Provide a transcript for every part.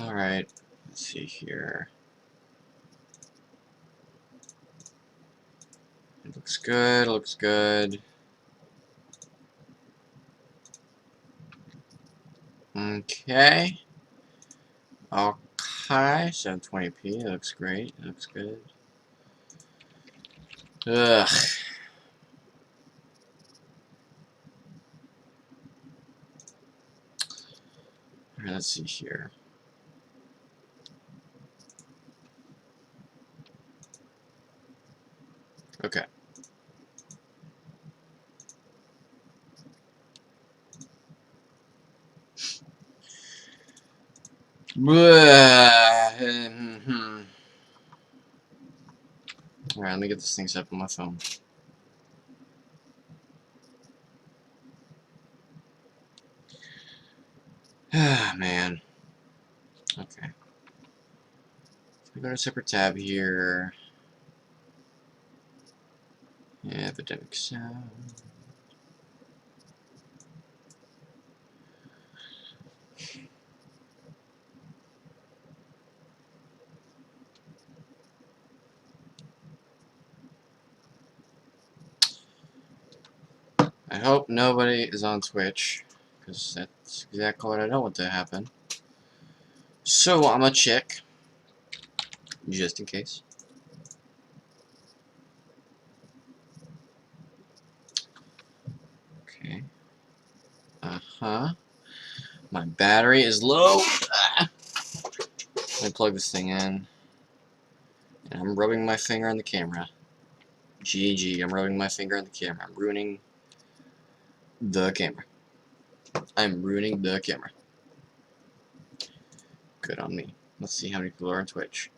Alright, let's see here. It looks good, looks good. Okay. Okay, 720p, looks great, looks good. Ugh. Alright, let's see here. Okay. Alright, let me get this thing set up on my phone. Ah, man. Okay. So we got a separate tab here. Yeah, epidemic sound. I hope nobody is on Twitch, because that's exactly what I don't want to happen. So I'm gonna check, just in case. Okay. My battery is low. Ah. Let me plug this thing in. And I'm rubbing my finger on the camera. GG, I'm rubbing my finger on the camera. I'm ruining the camera. I'm ruining the camera. Good on me. Let's see how many people are on Twitch.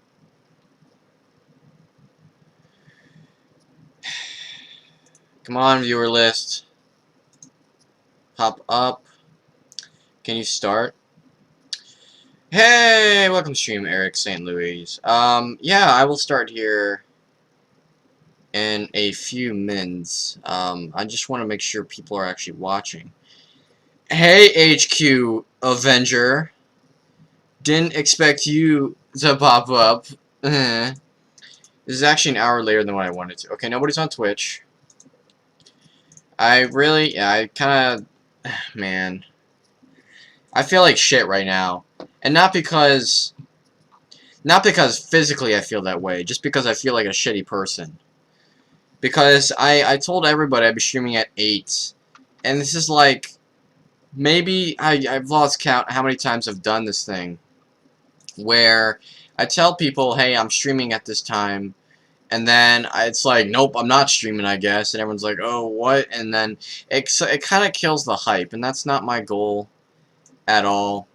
Come on, viewer list. Pop up. Can you start? Hey, welcome to stream, Eric St. Louis. Yeah, I will start here in a few minutes. I just want to make sure people are actually watching. Hey, HQ Avenger. Didn't expect you to pop up. This is actually an hour later than what I wanted to. Okay, nobody's on Twitch. I kind of, man. I feel like shit right now. And not because physically I feel that way, just because I feel like a shitty person. Because I told everybody I'd be streaming at 8. And this is like, maybe I've lost count how many times I've done this thing. Where I tell people, hey, I'm streaming at this time. And then it's like, nope, I'm not streaming, I guess. And everyone's like, oh, what? And then it kind of kills the hype. And that's not my goal at all.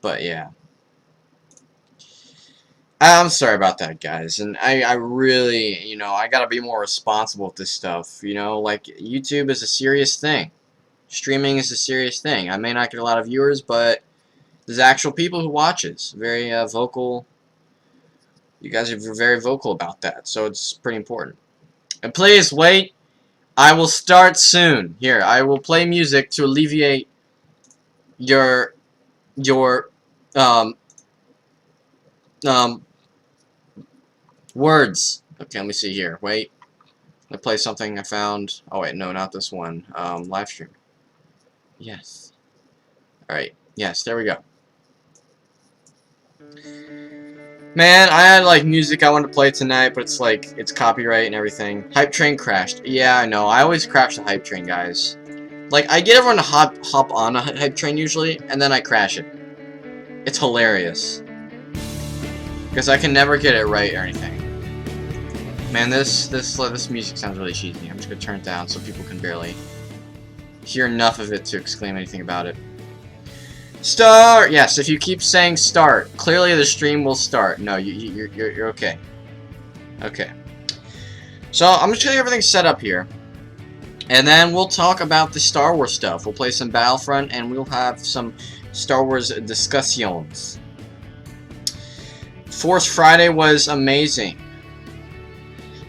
But yeah. I'm sorry about that, guys. And I really, you know, I gotta be more responsible with this stuff. You know, like, YouTube is a serious thing. Streaming is a serious thing. I may not get a lot of viewers, but there's actual people who watches. Very vocal. You guys are very vocal about that, so it's pretty important. And please wait. I will start soon. Here, I will play music to alleviate your um words. Okay, let me see here. Wait. Let me play something I found. Oh wait, no, not this one. Live stream. Yes. Alright. Yes, there we go. Man, I had like music I wanted to play tonight, but it's like it's copyright and everything. Hype train crashed. Yeah, I know. I always crash the hype train, guys. Like, I get everyone to hop on a hype train usually, and then I crash it. It's hilarious. Because I can never get it right or anything. Man, this music sounds really cheesy. I'm just gonna turn it down so people can barely hear enough of it to exclaim anything about it. Start! Yes, if you keep saying start, clearly the stream will start. No, you're okay. Okay. So, I'm just gonna get everything set up here. And then we'll talk about the Star Wars stuff. We'll play some Battlefront, and we'll have some Star Wars discussions. Force Friday was amazing.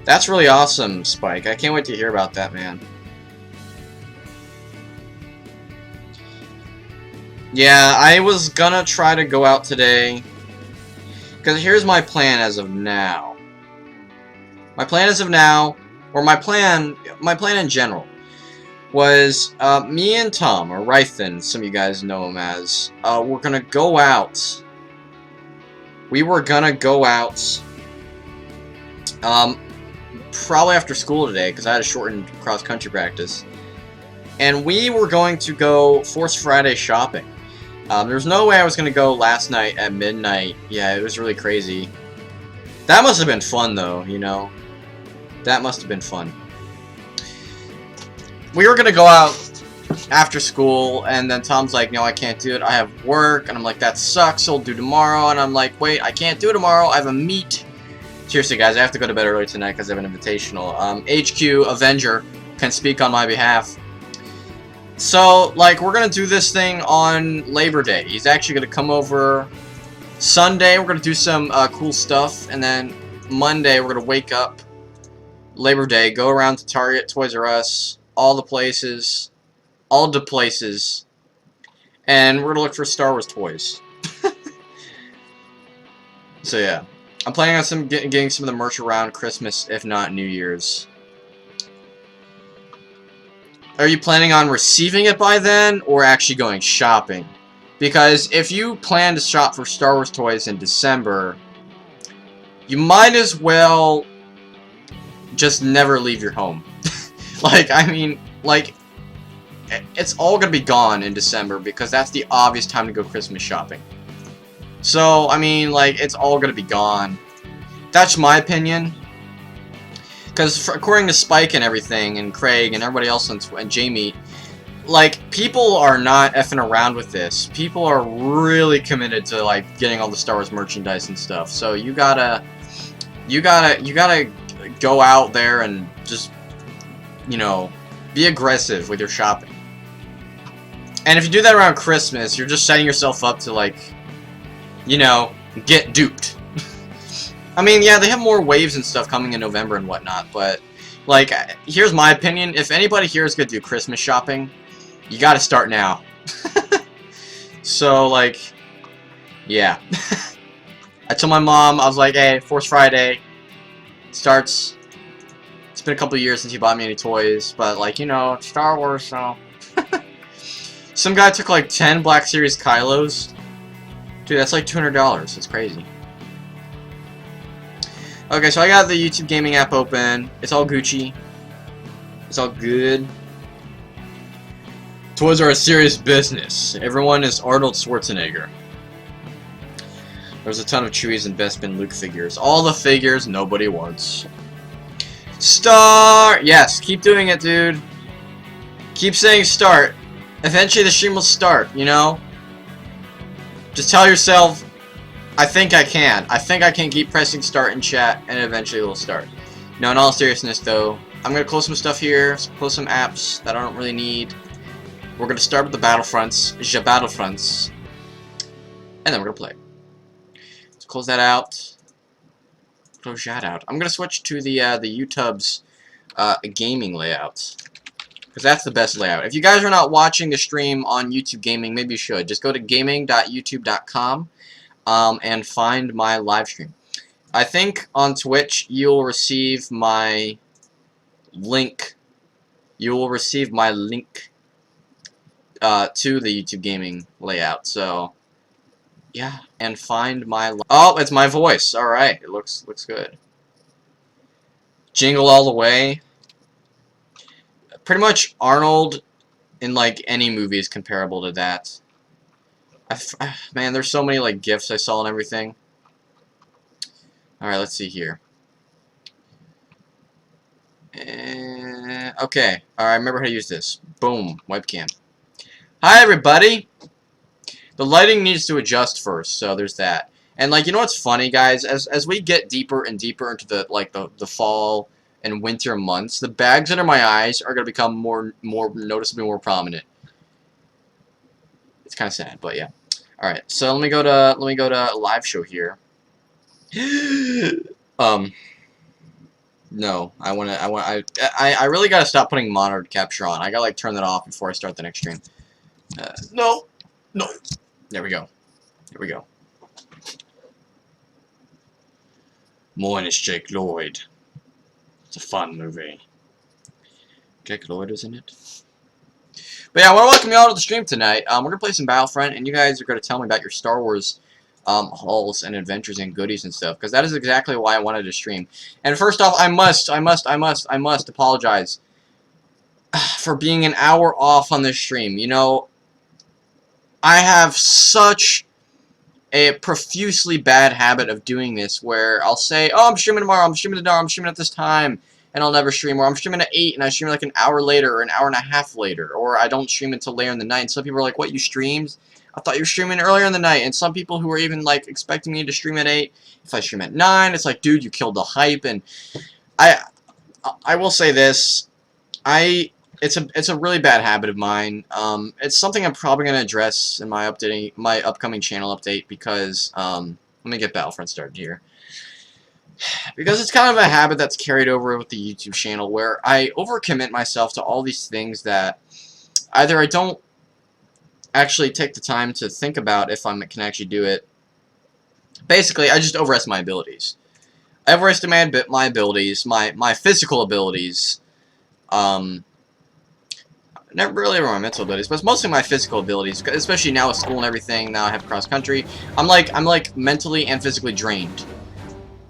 That's really awesome, Spike. I can't wait to hear about that, man. Yeah, I was gonna try to go out today. Because here's my plan as of now. My plan as of now, or my plan in general, was me and Tom, or Rythan, some of you guys know him as, we're gonna go out. We were gonna go out, probably after school today, because I had a shortened cross-country practice. And we were going to go Force Friday shopping. There was no way I was going to go last night at midnight. Yeah, it was really crazy. That must have been fun, though, you know? That must have been fun. We were going to go out after school, and then Tom's like, no, I can't do it. I have work. And I'm like, that sucks. I'll do tomorrow. And I'm like, wait, I can't do tomorrow. I have a meet. Seriously, guys, I have to go to bed early tonight because I have an invitational. HQ Avenger can speak on my behalf. So, like, we're gonna do this thing on Labor Day. He's actually gonna come over Sunday. We're gonna do some cool stuff, and then Monday we're gonna wake up Labor Day, go around to Target, Toys R Us, all the places, and we're gonna look for Star Wars toys. So yeah, I'm planning on getting some of the merch around Christmas, if not New Year's. Are you planning on receiving it by then, or actually going shopping? Because if you plan to shop for Star Wars toys in December, you might as well just never leave your home. Like, I mean, like, it's all gonna be gone in December, because that's the obvious time to go Christmas shopping. So, I mean, like, it's all gonna be gone. That's my opinion. Because according to Spike and everything, and Craig, and everybody else, and Jamie, like, people are not effing around with this. People are really committed to, like, getting all the Star Wars merchandise and stuff. So you gotta go out there and just, you know, be aggressive with your shopping. And if you do that around Christmas, you're just setting yourself up to, like, you know, get duped. I mean, yeah, they have more waves and stuff coming in November and whatnot, but, like, here's my opinion. If anybody here is going to do Christmas shopping, you got to start now. So, like, yeah. I told my mom, I was like, hey, Force Friday starts. It's been a couple of years since you bought me any toys, but, like, you know, it's Star Wars, so. Some guy took, like, 10 Black Series Kylos. Dude, that's like $200. It's crazy. Okay, so I got the YouTube gaming app open. It's all Gucci. It's all good. Toys are a serious business. Everyone is Arnold Schwarzenegger. There's a ton of Chewies and Bespin Luke figures. All the figures nobody wants. Start! Yes, keep doing it, dude. Keep saying start. Eventually the stream will start, you know? Just tell yourself, I think I can. I think I can keep pressing start in chat, and eventually it will start. No, in all seriousness, though, I'm going to close some stuff here, close some apps that I don't really need. We're going to start with the Battlefronts, and then we're going to play. Let's close that out. Close that out. I'm going to switch to the YouTube's gaming layout, because that's the best layout. If you guys are not watching the stream on YouTube Gaming, maybe you should. Just go to gaming.youtube.com. And find my live stream. I think on Twitch you'll receive my link. You will receive my link to the YouTube gaming layout. So yeah, and find my. Oh, it's my voice. All right, it looks good. Jingle all the way. Pretty much Arnold in like any movie is comparable to that. Man, there's so many like GIFs I saw and everything. Alright, let's see here. Okay, alright, I remember how to use this. Boom, webcam. Hi everybody! The lighting needs to adjust first, so there's that. And like, you know what's funny, guys? As we get deeper and deeper into the fall and winter months, the bags under my eyes are gonna become more noticeably more prominent. It's kind of sad, but yeah. All right, so let me go to live show here. No, I really gotta stop putting monitor capture on. I gotta like turn that off before I start the next stream. No. No. There we go. Here we go. Mine is Jake Lloyd. It's a fun movie. Jake Lloyd, isn't it? But yeah, I want to welcome you all to the stream tonight. We're going to play some Battlefront, and you guys are going to tell me about your Star Wars hauls and adventures and goodies and stuff, because that is exactly why I wanted to stream. And first off, I must apologize for being an hour off on this stream. You know, I have such a profusely bad habit of doing this, where I'll say, oh, I'm streaming tomorrow, I'm streaming tomorrow, I'm streaming at this time, and I'll never stream, or I'm streaming at 8, and I stream like an hour later, or an hour and a half later, or I don't stream until later in the night, and some people are like, what, you streamed? I thought you were streaming earlier in the night, and some people who are even, like, expecting me to stream at 8, if I stream at 9, it's like, dude, you killed the hype, and I will say this, it's a really bad habit of mine. It's something I'm probably going to address in my upcoming channel update, because, let me get Battlefront started here. Because it's kind of a habit that's carried over with the YouTube channel, where I overcommit myself to all these things that either I don't actually take the time to think about if I can actually do it. Basically, I just overestimate my abilities. I overestimate my abilities, my physical abilities, never really my mental abilities, but it's mostly my physical abilities, especially now with school and everything. Now I have cross country. I'm like mentally and physically drained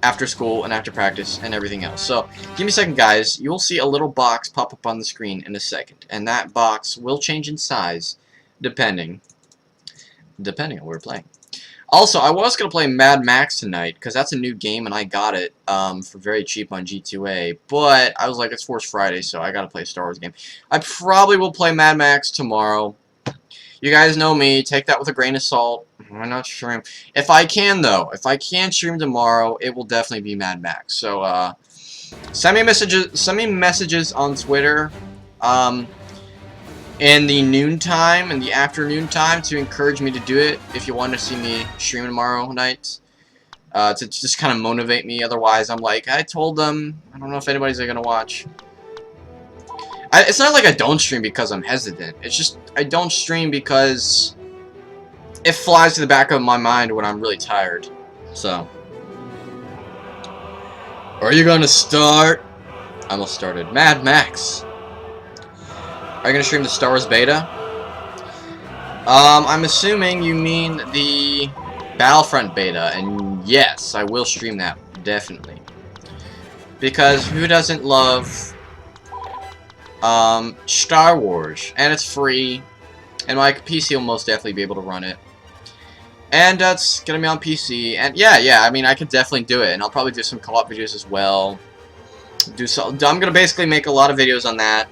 after school and after practice and everything else. So, give me a second, guys. You will see a little box pop up on the screen in a second, and that box will change in size depending on what we're playing. Also, I was going to play Mad Max tonight, because that's a new game, and I got it for very cheap on G2A, but I was like, it's Force Friday, so I got to play a Star Wars game. I probably will play Mad Max tomorrow. You guys know me, take that with a grain of salt. Why not stream? If I can, though, if I can stream tomorrow, it will definitely be Mad Max. So, send me messages on Twitter, in the noontime and the afternoon time to encourage me to do it if you want to see me stream tomorrow night, to just kind of motivate me. Otherwise, I'm like, I told them, I don't know if anybody's gonna watch. It's not like I don't stream because I'm hesitant. It's just I don't stream because it flies to the back of my mind when I'm really tired. So, are you gonna start? I almost started. Mad Max. Are you gonna stream the Star Wars beta? I'm assuming you mean the Battlefront beta, and yes, I will stream that, definitely. Because who doesn't love Star Wars? And it's free, and my PC will most definitely be able to run it. And that's gonna be on PC, and yeah, I mean, I could definitely do it, and I'll probably do some co-op videos as well. I'm gonna basically make a lot of videos on that.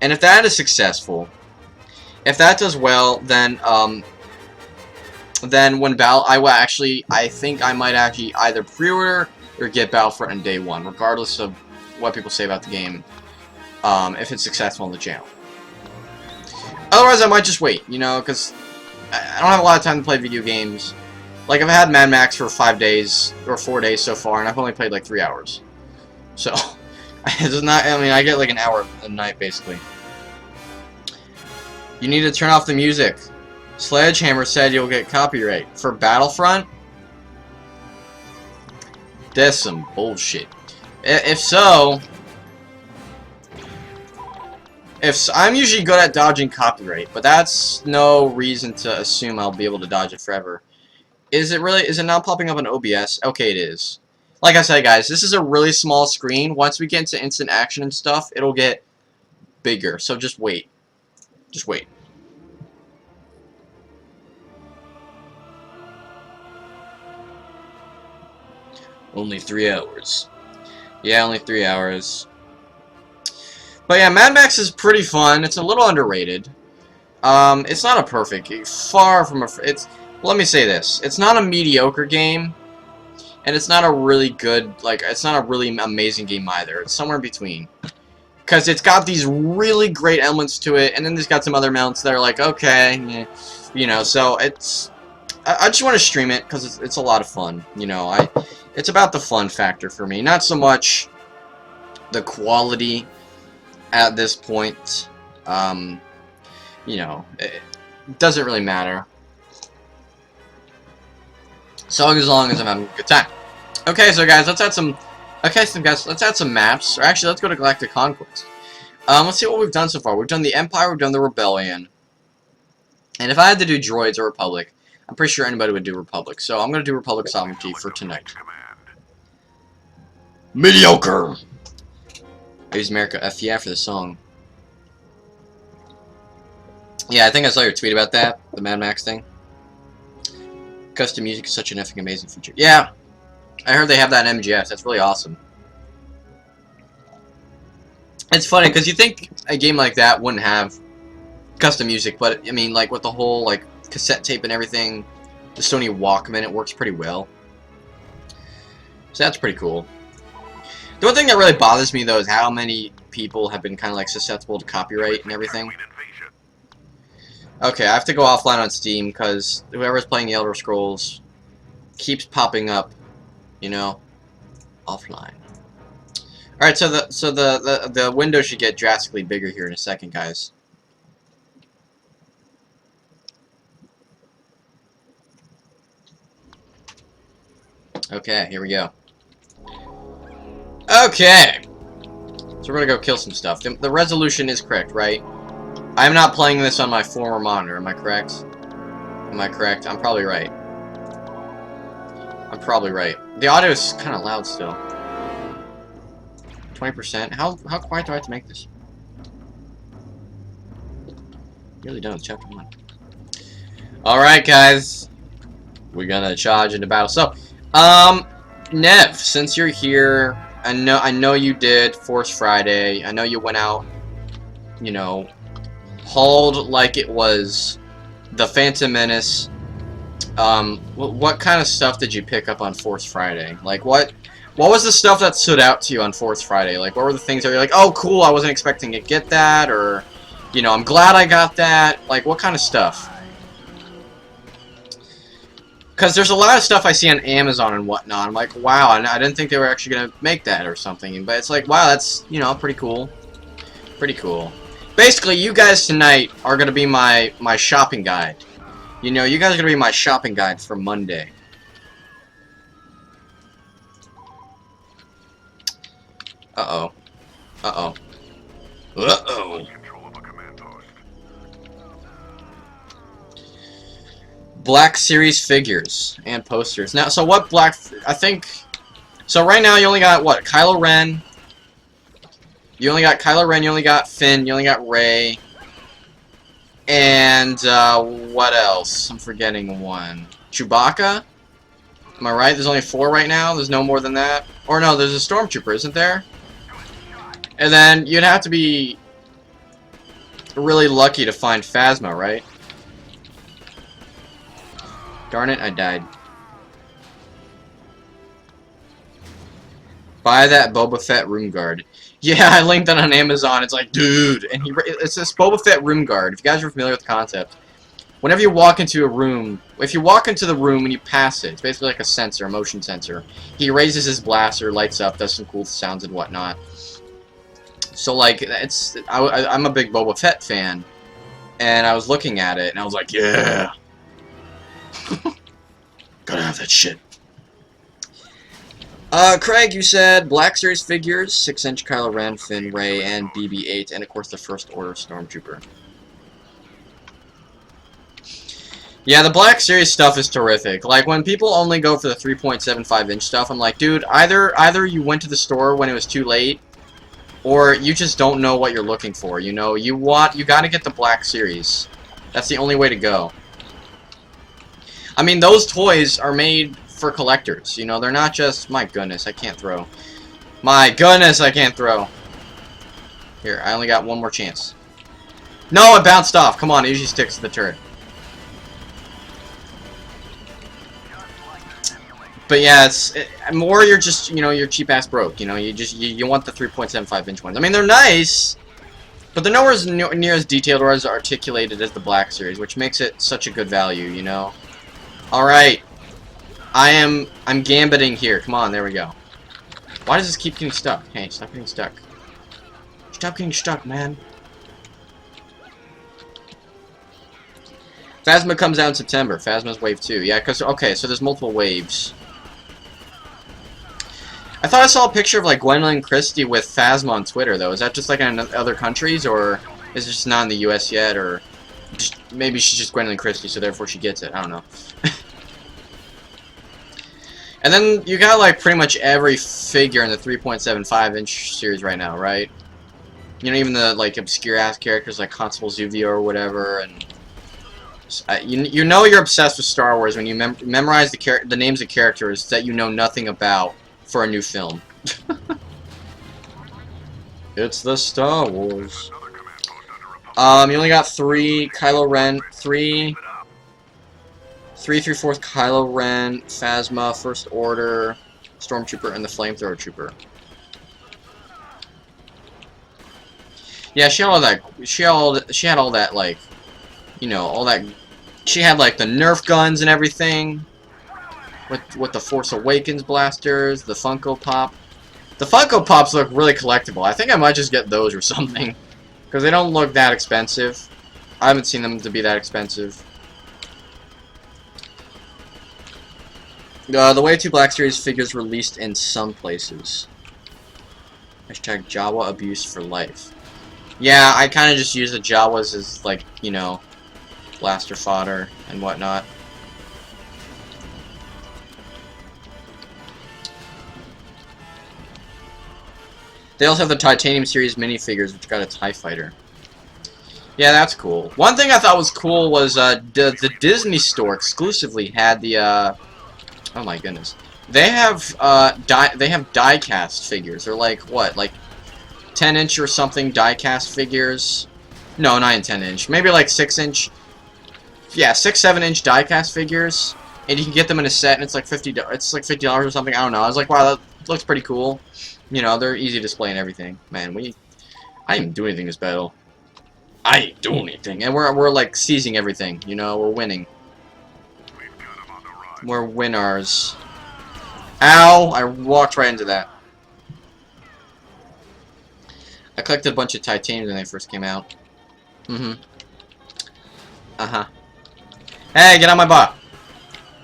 And if that is successful, if that does well, then when I think I might actually either pre-order or get Battlefront on day one, regardless of what people say about the game, if it's successful on the channel. Otherwise, I might just wait, you know, because I don't have a lot of time to play video games. Like, I've had Mad Max for 5 days, or 4 days so far, and I've only played like 3 hours. So, it's not, I mean, I get like an hour a night, basically. You need to turn off the music. Sledgehammer said you'll get copyright. For Battlefront? That's some bullshit. If so... I'm usually good at dodging copyright, but that's no reason to assume I'll be able to dodge it forever. Is it now popping up on OBS? Okay, it is. Like I said, guys, this is a really small screen. Once we get into instant action and stuff, it'll get bigger. So just wait. Just wait. Only 3 hours. Yeah, only 3 hours. But yeah, Mad Max is pretty fun. It's a little underrated. It's not a perfect game. Far from a... let me say this. It's not a mediocre game. And it's not a really good... it's not a really amazing game either. It's somewhere in between. Because it's got these really great elements to it. And then there's got some other elements that are like, okay. Yeah, you know, so it's... I just want to stream it because it's a lot of fun. You know, it's about the fun factor for me. Not so much the quality at this point. You know, it doesn't really matter. So as long as I'm having a good time. Okay, so guys, let's add some. Okay, so guys, let's add some maps. Or actually, let's go to Galactic Conquest. Let's see what we've done so far. We've done the Empire. We've done the Rebellion. And if I had to do Droids or Republic, I'm pretty sure anybody would do Republic. So I'm gonna do Republic Sovereignty for tonight. Mediocre. I use America F yeah for the song. Yeah, I think I saw your tweet about that, the Mad Max thing. Custom music is such an effing amazing feature. Yeah, I heard they have that in MGS. That's really awesome. It's funny because you think a game like that wouldn't have custom music, but I mean, like with the whole like cassette tape and everything, the Sony Walkman, it works pretty well. So that's pretty cool. The one thing that really bothers me though is how many people have been kind of like susceptible to copyright and everything. Okay, I have to go offline on Steam because whoever's playing the Elder Scrolls keeps popping up, you know, offline. All right, so the window should get drastically bigger here in a second, guys. Okay, here we go. Okay, so we're gonna go kill some stuff. The resolution is correct, right? I'm not playing this on my former monitor, am I correct? Am I correct? I'm probably right. I'm probably right. The audio is kind of loud still. 20%? How quiet do I have to make this? Really don't, chapter 1. Alright guys. We're gonna charge into battle. So, Nev, since you're here, I know you did Force Friday. I know you went out, you know, hauled like it was the Phantom Menace. What kind of stuff did you pick up on Force Friday? Like, what was the stuff that stood out to you on Force Friday? Like, what were the things that you're like, oh, cool, I wasn't expecting to get that, or, you know, I'm glad I got that. Like, what kind of stuff? Because there's a lot of stuff I see on Amazon and whatnot. I'm like, wow, I didn't think they were actually going to make that or something. But it's like, wow, that's, you know, pretty cool. Pretty cool. Basically, you guys tonight are going to be my shopping guide. You know, you guys are going to be my shopping guide for Monday. Uh-oh. Uh-oh. Uh-oh. Black Series figures and posters. Now, so what Black... I think... So right now you only got, what, Kylo Ren... You only got Kylo Ren, you only got Finn, you only got Rey. And, what else? I'm forgetting one. Chewbacca? Am I right? There's only 4 right now? There's no more than that? Or no, there's a Stormtrooper, isn't there? And then, you'd have to be really lucky to find Phasma, right? Darn it, I died. Buy that Boba Fett room guard. Yeah, I linked that on Amazon. It's like, dude, and it's this Boba Fett room guard. If you guys are familiar with the concept, whenever you walk into a room, if you walk into the room and you pass it, it's basically like a sensor, a motion sensor. He raises his blaster, lights up, does some cool sounds and whatnot. So like, I'm a big Boba Fett fan, and I was looking at it and I was like, yeah, gotta have that shit. Craig, you said Black Series figures, 6-inch Kylo Ren, Finn, Rey, and BB-8, and of course the First Order Stormtrooper. Yeah, the Black Series stuff is terrific. Like, when people only go for the 3.75-inch stuff, I'm like, dude, either you went to the store when it was too late, or you just don't know what you're looking for, you know? You gotta get the Black Series. That's the only way to go. I mean, those toys are made for collectors, you know, they're not just, my goodness, I can't throw. My goodness, I can't throw. Here, I only got one more chance. No, it bounced off. Come on, it usually sticks to the turret. But yeah, more you're just, you know, you're cheap ass broke, you know, you want the 3.75-inch ones. I mean, they're nice, but they're nowhere near as detailed or as articulated as the Black Series, which makes it such a good value, you know. Alright. I'm gambiting here. Come on, there we go. Why does this keep getting stuck? Hey, stop getting stuck. Stop getting stuck, man. Phasma comes out in September. Phasma's wave 2. Yeah, because, okay, so there's multiple waves. I thought I saw a picture of, like, Gwendolyn Christie with Phasma on Twitter, though. Is that just, like, in other countries, or is it just not in the US yet, or just, maybe she's just Gwendolyn Christie, so therefore she gets it. I don't know. And then you got, like, pretty much every figure in the 3.75-inch series right now, right? You know, even the, like, obscure-ass characters like Constable Zuvio or whatever, and... you know you're obsessed with Star Wars when you memorize the names of characters that you know nothing about for a new film. It's the Star Wars. You only got 3 Kylo Ren, 3 3/4 Kylo Ren, Phasma, First Order, Stormtrooper, and the Flamethrower Trooper. Yeah, she had all that. She had all that, like, you know, all that. She had, like, the Nerf guns and everything, with the Force Awakens blasters, the Funko Pop. The Funko Pops look really collectible. I think I might just get those or something, because they don't look that expensive. I haven't seen them to be that expensive. The Wave 2 Black Series figures released in some places. Hashtag Jawa abuse for life. Yeah, I kind of just use the Jawas as, like, you know, blaster fodder and whatnot. They also have the Titanium Series minifigures, which got a TIE Fighter. Yeah, that's cool. One thing I thought was cool was the Disney Store exclusively had the oh my goodness. They have die-cast figures. They're like what, like 10-inch or something die-cast figures? No, not in 10-inch. Maybe like 6-inch. Yeah, 6-7-inch die-cast figures, and you can get them in a set, and it's like $50 or something. I don't know. I was like, wow, that looks pretty cool. You know, they're easy to display and everything. Man, I didn't do anything this battle. I didn't do anything, and we're like seizing everything. You know, we're winning. We're winners. Ow! I walked right into that. I collected a bunch of titaniums when they first came out. Uh-huh. Hey, get on my butt!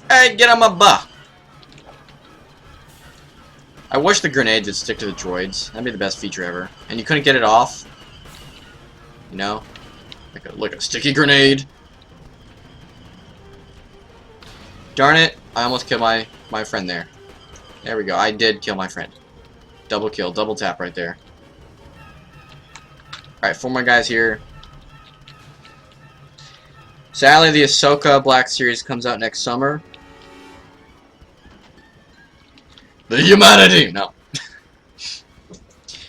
Hey, get on my butt! I wish the grenades would stick to the droids. That'd be the best feature ever. And you couldn't get it off. You know? Like a sticky grenade. Darn it, I almost killed my friend there. There we go, I did kill my friend. Double kill, double tap right there. Alright, 4 more guys here. Sadly, the Ahsoka Black Series comes out next summer. The humanity! No.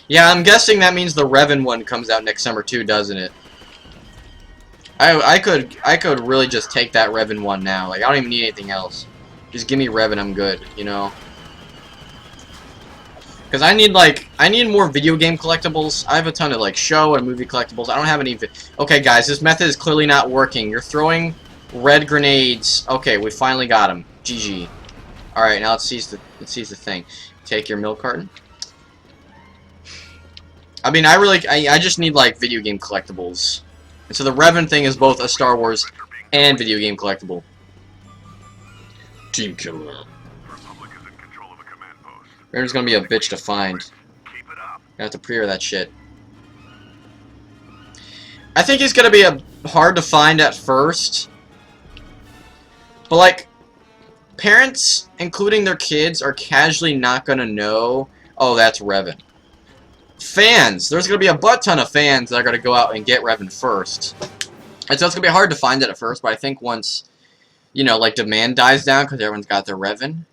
Yeah, I'm guessing that means the Revan one comes out next summer too, doesn't it? I could really just take that Revan one now. Like, I don't even need anything else. Just give me Revan, I'm good, you know? Because I need more video game collectibles. I have a ton of, like, show and movie collectibles. I don't have any... Okay, guys, this method is clearly not working. You're throwing red grenades. Okay, we finally got him. GG. Alright, now let's seize the thing. Take your milk carton. I mean, I just need, like, video game collectibles. And so the Revan thing is both a Star Wars and video game collectible. Team killer. Revan's gonna be a bitch to find. I have to pre-order that shit. I think he's gonna be hard to find at first. But, like, parents, including their kids, are casually not gonna know, oh, that's Revan. Fans, there's gonna be a butt ton of fans that are gonna go out and get Revan first. And so it's gonna be hard to find it at first, but I think once, you know, like, demand dies down because everyone's got their Revan,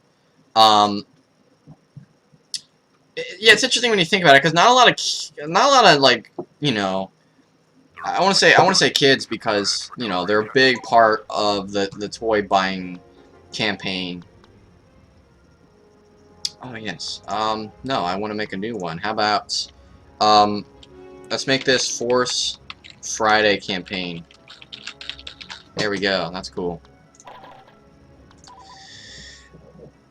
yeah, it's interesting when you think about it, because not a lot of like, you know, I want to say kids, because, you know, they're a big part of the toy buying campaign. Oh yes. No, I want to make a new one. How about let's make this Force Friday campaign. There we go. That's cool.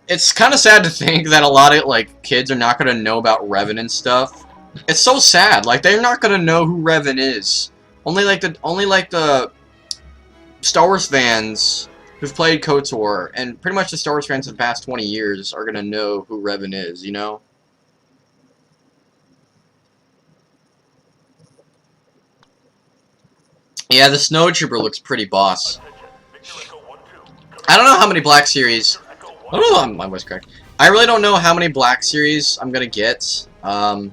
It's kind of sad to think that a lot of, like, kids are not going to know about Revan and stuff. It's so sad. Like, they're not going to know who Revan is. Only the Star Wars fans who've played KOTOR, and pretty much the Star Wars fans of the past 20 years are gonna know who Revan is, you know? Yeah, the Snowtrooper looks pretty boss. I don't know how many Black Series... Oh, my voice cracked. I really don't know how many Black Series I'm gonna get. Let's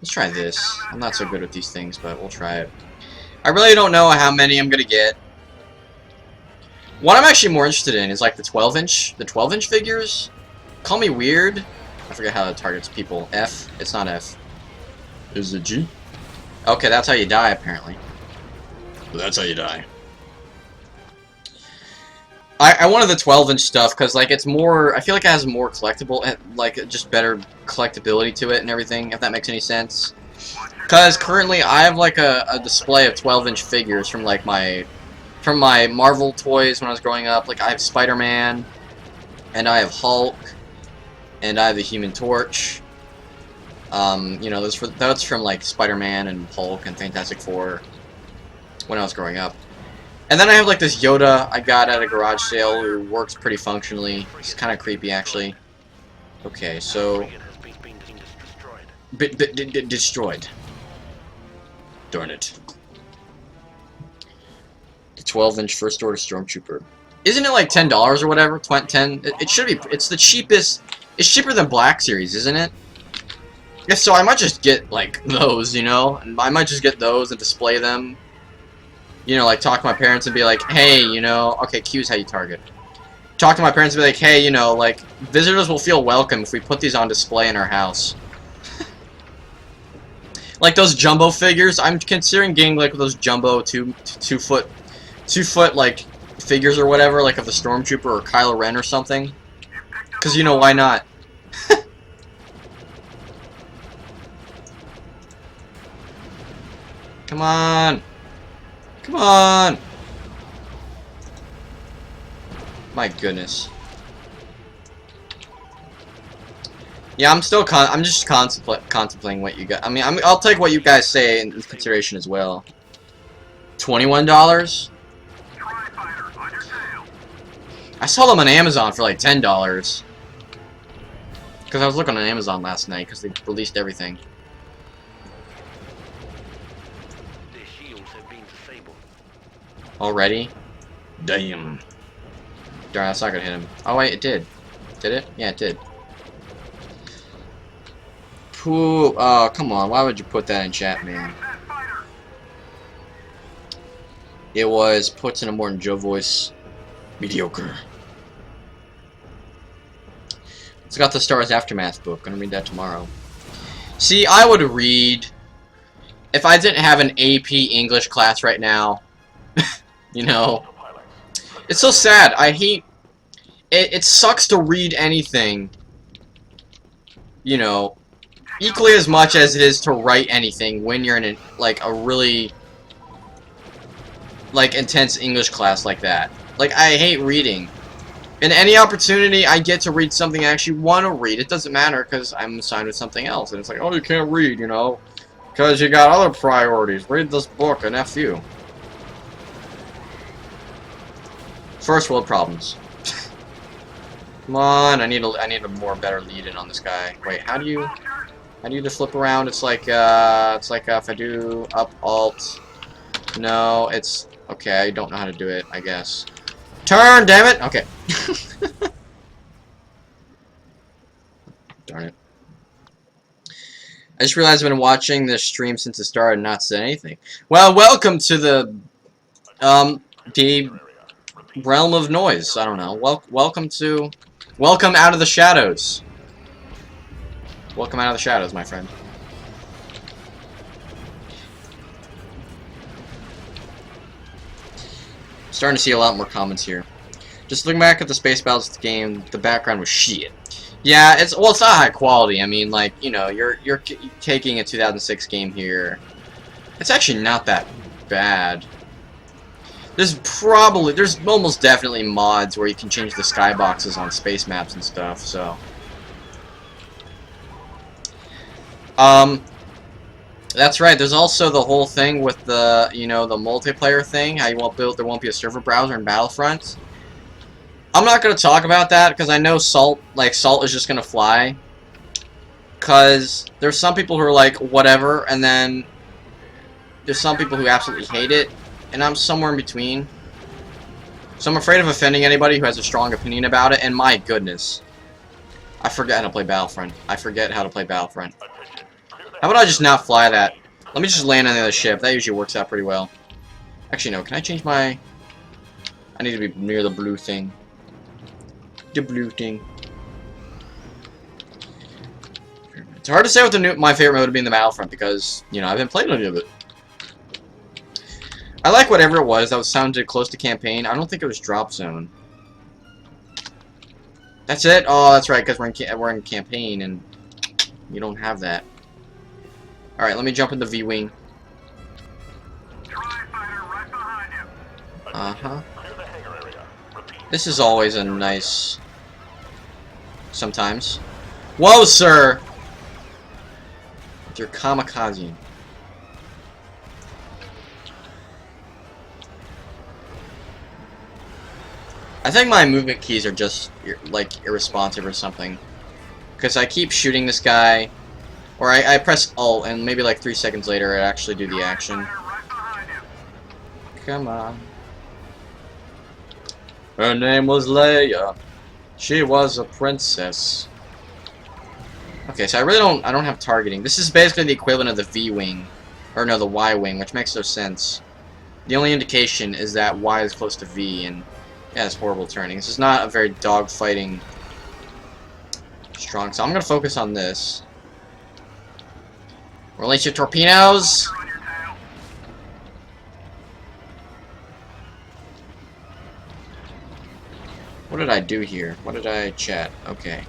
try this. I'm not so good with these things, but we'll try it. I really don't know how many I'm gonna get. What I'm actually more interested in is like the 12-inch figures. Call me weird. I forget how it targets people. F. It's not F. Is it G? Okay, that's how you die apparently. That's how you die. I wanted the 12-inch stuff because like it's more. I feel like it has more collectible, like just better collectability to it and everything. If that makes any sense. Because currently I have like a display of 12-inch figures from like my Marvel toys when I was growing up. Like I have Spider-Man, and I have Hulk, and I have the Human Torch. You know, that's from like Spider-Man and Hulk and Fantastic Four when I was growing up. And then I have like this Yoda I got at a garage sale who works pretty functionally. He's kind of creepy actually. Okay, so destroyed. Darn it. The 12-inch First Order Stormtrooper. Isn't it like $10 or whatever? 10. It should be. It's the cheapest. It's cheaper than Black Series, isn't it? Yeah, so I might just get like those, you know, and I might just get those and display them. You know, like talk to my parents and be like, hey, you know, okay, Q's how you target. Talk to my parents and be like, hey, you know, like visitors will feel welcome if we put these on display in our house. Like those jumbo figures, I'm considering getting like those jumbo two foot like figures or whatever, like of the Stormtrooper or Kylo Ren or something. Cause you know why not? Come on. Come on! My goodness. Yeah, I'm just contemplating what you guys. I mean, I'll take what you guys say in consideration as well. $21? I saw them on Amazon for like $10. Because I was looking on Amazon last night because they released everything. Already? Damn. Darn, that's not gonna hit him. Oh wait, it did. Did it? Yeah, it did. Pooh. Oh, come on. Why would you put that in chat, man? It was put in a Morton Joe voice. Mediocre. It's got the Stars Aftermath book. Gonna read that tomorrow. See, I would read if I didn't have an AP English class right now. You know, it's so sad. I hate it. It sucks to read anything, you know, equally as much as it is to write anything when you're in like a really like intense English class like that. Like I hate reading. And any opportunity I get to read something I actually want to read, it doesn't matter because I'm assigned with something else. And it's like, oh, you can't read, you know, because you got other priorities. Read this book and F you. First world problems. Come on, I need a more better lead in on this guy. Wait, how do you just flip around? It's like if I do up alt. No, it's okay. I don't know how to do it. I guess. Turn, damn it. Okay. Darn it. I just realized I've been watching this stream since it started and not said anything. Well, welcome to the realm of noise. I don't know. Welcome out of the shadows. Welcome out of the shadows, my friend. Starting to see a lot more comments here. Just looking back at the space battles of the game, the background was shit. Yeah, it's not high quality. I mean, like, you know, you're taking a 2006 game here. It's actually not that bad. There's almost definitely mods where you can change the skyboxes on space maps and stuff, so. That's right. There's also the whole thing with the, you know, the multiplayer thing. How you won't build, there won't be a server browser in Battlefront. I'm not gonna talk about that because I know Salt is just gonna fly. Cause there's some people who are like whatever, and then there's some people who absolutely hate it, and I'm somewhere in between. So I'm afraid of offending anybody who has a strong opinion about it. And my goodness, I forget how to play Battlefront. How about I just not fly that? Let me just land on the other ship. That usually works out pretty well. Actually, no. Can I change my... I need to be near the blue thing. The blue thing. It's hard to say what my favorite mode would be in the Battlefront because, you know, I've been playing a little bit. I like whatever it was that sounded close to campaign. I don't think it was drop zone. That's it? Oh, that's right, because we're in campaign and you don't have that. Alright, let me jump in the V-Wing. Uh-huh. This is always a nice... Sometimes. Whoa, sir! With your kamikaze. I think my movement keys are just, like, irresponsive or something. Because I keep shooting this guy... Or I press Alt, and maybe like 3 seconds later I actually do the action. Come on. Her name was Leia. She was a princess. Okay, so I don't have targeting. This is basically the equivalent of the V-Wing. Or no, the Y-Wing, which makes no sense. The only indication is that Y is close to V, and yeah, it's horrible turning. This is not a very dogfighting strong, so I'm gonna focus on this. Release your torpedoes! What did I do here? What did I chat? Okay.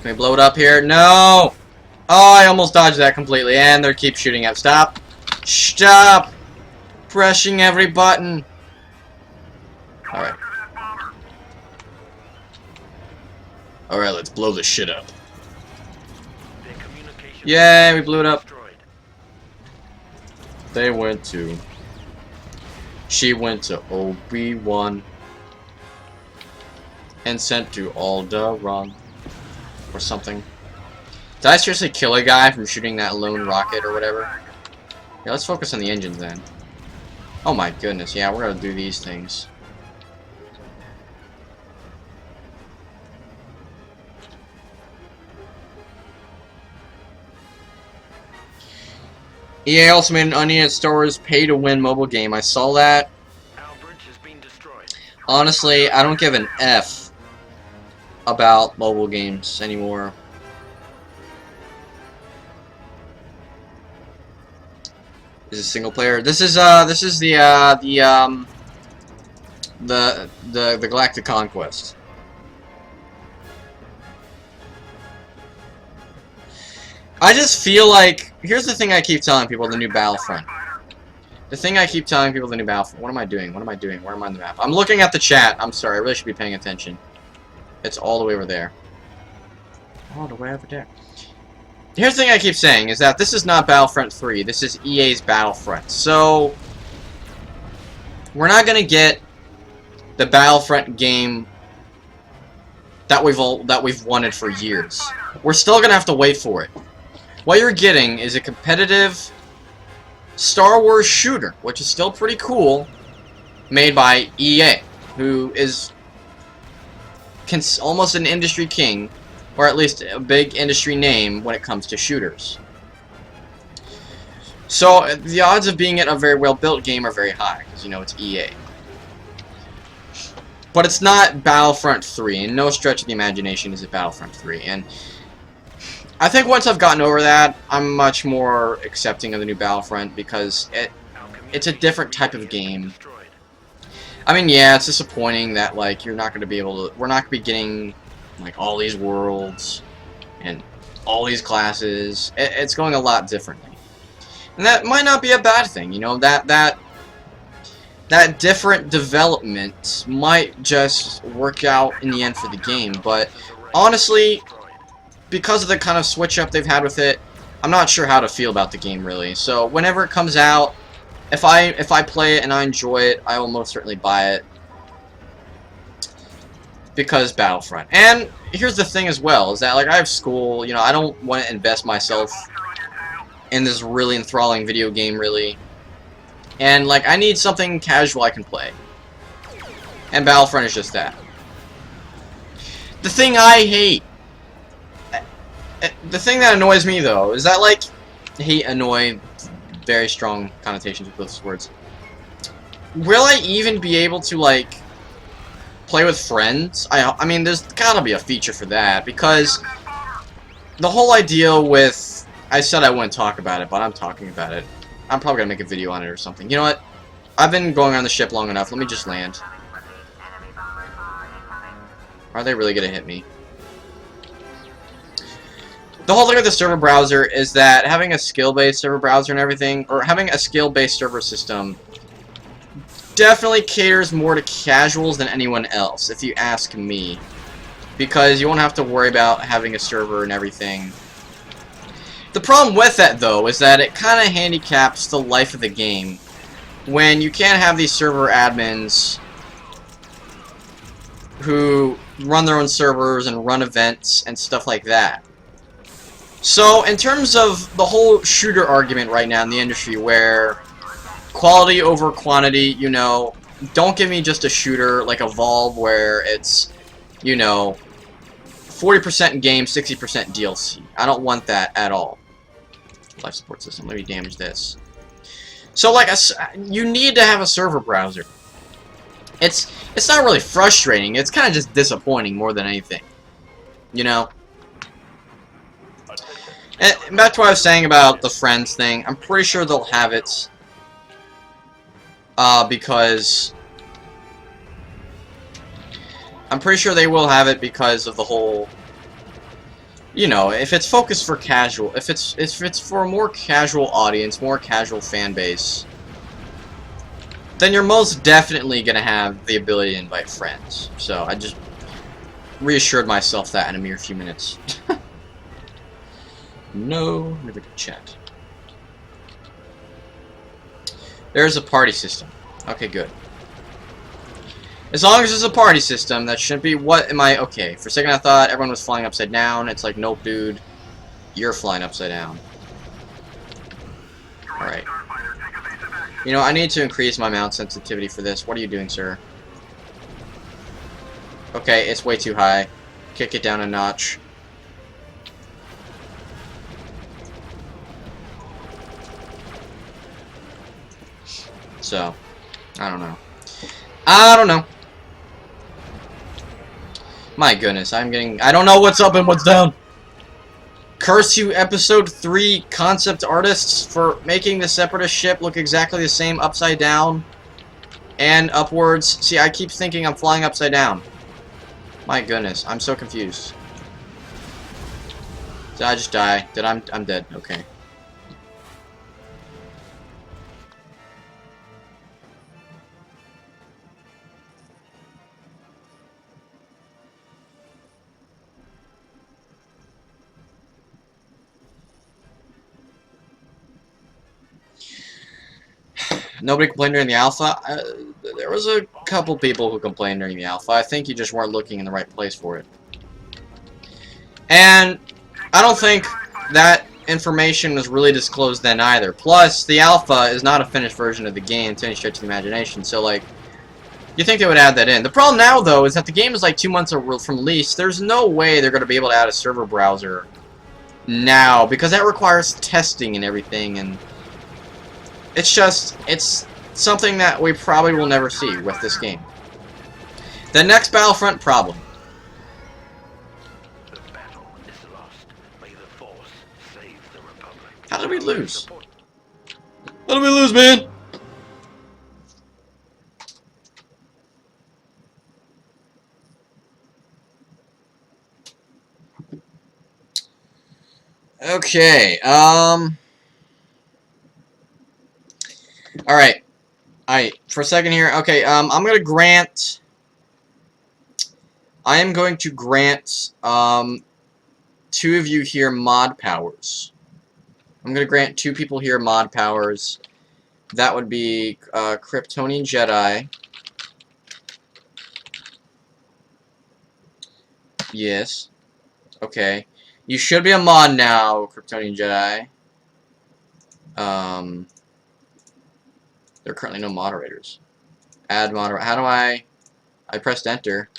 Can we blow it up here? No! Oh, I almost dodged that completely, and they keep shooting at. Stop! Stop! Pressing every button! Alright. Alright, let's blow this shit up. Yay, we blew it up. They went to... She went to Obi-Wan. And sent to Alderaan. Or something. Did I seriously kill a guy from shooting that lone rocket or whatever? Yeah, let's focus on the engines then. Oh my goodness, yeah, we're gonna do these things. EA also made an unneeded SaiTorr's pay-to-win mobile game. I saw that. Honestly, I don't give an F about mobile games anymore. Is it single player? This is the Galactic Conquest. I just feel like, here's the thing I keep telling people, the new Battlefront. The thing I keep telling people, the new Battlefront. What am I doing? What am I doing? Where am I on the map? I'm looking at the chat. I'm sorry, I really should be paying attention. It's all the way over there. All the way over there. Here's the thing I keep saying, is that this is not Battlefront 3. This is EA's Battlefront. So, we're not gonna get the Battlefront game that we've wanted for years. We're still gonna have to wait for it. What you're getting is a competitive Star Wars shooter, which is still pretty cool, made by EA, who is almost an industry king, or at least a big industry name when it comes to shooters. So the odds of being it a very well-built game are very high, because you know it's EA. But it's not Battlefront 3, in no stretch of the imagination is it Battlefront 3, and I think once I've gotten over that, I'm much more accepting of the new Battlefront, because it's a different type of game. I mean, yeah, it's disappointing that, like, we're not going to be getting, like, all these worlds, and all these classes. It's going a lot differently. And that might not be a bad thing, you know, that different development might just work out in the end for the game, but honestly, because of the kind of switch up they've had with it, I'm not sure how to feel about the game really. So whenever it comes out, if I play it and I enjoy it, I will most certainly buy it. Because Battlefront. And here's the thing as well, is that like I have school, you know, I don't want to invest myself in this really enthralling video game really. And like I need something casual I can play. And Battlefront is just that. The thing I hate, the thing that annoys me though, is that like, hate, annoy, very strong connotations with those words. Will I even be able to like play with friends? I mean, there's gotta be a feature for that, because the whole idea with, I said I wouldn't talk about it, but I'm talking about it. I'm probably gonna make a video on it or something. You know what? I've been going on the ship long enough. Let me just land. Are they really gonna hit me? The whole thing with the server browser is that having a skill-based server browser and everything, or having a skill-based server system, definitely caters more to casuals than anyone else, if you ask me. Because you won't have to worry about having a server and everything. The problem with that, though, is that it kind of handicaps the life of the game. When you can't have these server admins who run their own servers and run events and stuff like that. So, in terms of the whole shooter argument right now in the industry, where quality over quantity, you know, don't give me just a shooter like a Valve where it's, you know, 40% in game, 60% DLC. I don't want that at all. Life support system, let me damage this. So, like, you need to have a server browser. It's not really frustrating, it's kind of just disappointing more than anything. You know? And back to what I was saying about the friends thing, I'm pretty sure they'll have it. Because I'm pretty sure they will have it because of the whole, you know, if it's focused for casual, if it's for a more casual audience, more casual fan base, then you're most definitely gonna have the ability to invite friends. So I just reassured myself that in a mere few minutes. No, never to chat. There's a party system. Okay, good. As long as there's a party system, that shouldn't be... What am I... Okay, for a second I thought everyone was flying upside down. It's like, nope, dude. You're flying upside down. Alright. You know, I need to increase my mount sensitivity for this. What are you doing, sir? Okay, it's way too high. Kick it down a notch. So, I don't know. I don't know. My goodness, I don't know what's up and what's down. Curse you, Episode 3 concept artists, for making the Separatist ship look exactly the same upside down and upwards. See, I keep thinking I'm flying upside down. My goodness, I'm so confused. Did I just die? I'm dead. Okay. Nobody complained during the alpha. There was a couple people who complained during the alpha. I think you just weren't looking in the right place for it. And I don't think that information was really disclosed then either. Plus, the alpha is not a finished version of the game to any stretch of the imagination. So, like, you think they would add that in. The problem now, though, is that the game is like 2 months from release. There's no way they're going to be able to add a server browser now, because that requires testing and everything, and it's something that we probably will never see with this game. The next Battlefront problem. The battle is lost. May the Force save the Republic. How did we lose? How did we lose, man? Okay, alright. For a second here, okay, I am going to grant, 2 of you here mod powers. I'm gonna grant 2 people here mod powers. That would be Kryptonian Jedi. Yes. Okay. You should be a mod now, Kryptonian Jedi. There are currently no moderators. Add moderator. How do I pressed enter.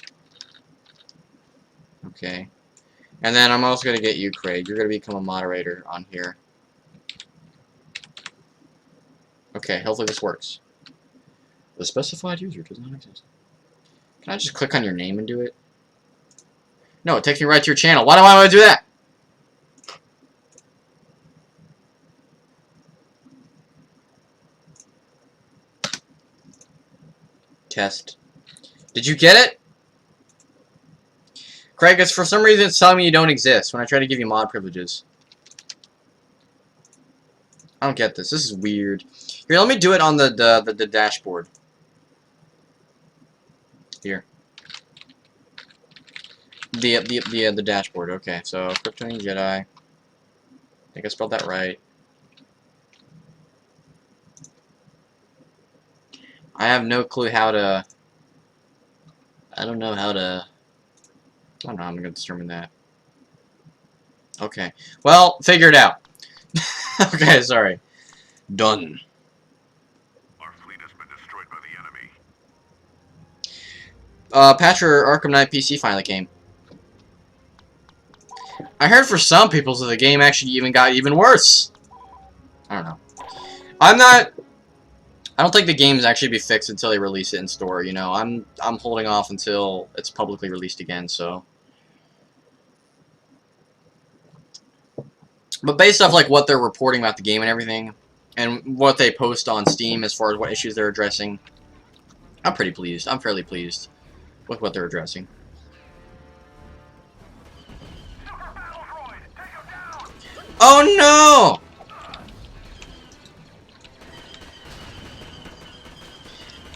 Okay. And then I'm also gonna get you, Craig. You're gonna become a moderator on here. Okay, hopefully this works. The specified user does not exist. Can I just click on your name and do it? No, it takes me right to your channel. Why do I want to do that? Test. Did you get it? Craig, it's for some reason it's telling me you don't exist when I try to give you mod privileges. I don't get this. This is weird. Here, let me do it on the dashboard. Here. The dashboard. Okay, so Kryptonian Jedi. I think I spelled that right. I have no clue how to. I don't know how to. I don't know how I'm gonna determine that. Okay. Well, figure it out. Okay, sorry. Done. Our fleet has been destroyed by the enemy. Patcher Arkham Knight PC finally came. I heard for some people that the game actually even got even worse. I don't know. I don't think the game's actually be fixed until they release it in store, you know. I'm holding off until it's publicly released again, so. But based off like what they're reporting about the game and everything, and what they post on Steam as far as what issues they're addressing, I'm pretty pleased. I'm fairly pleased with what they're addressing. Oh no!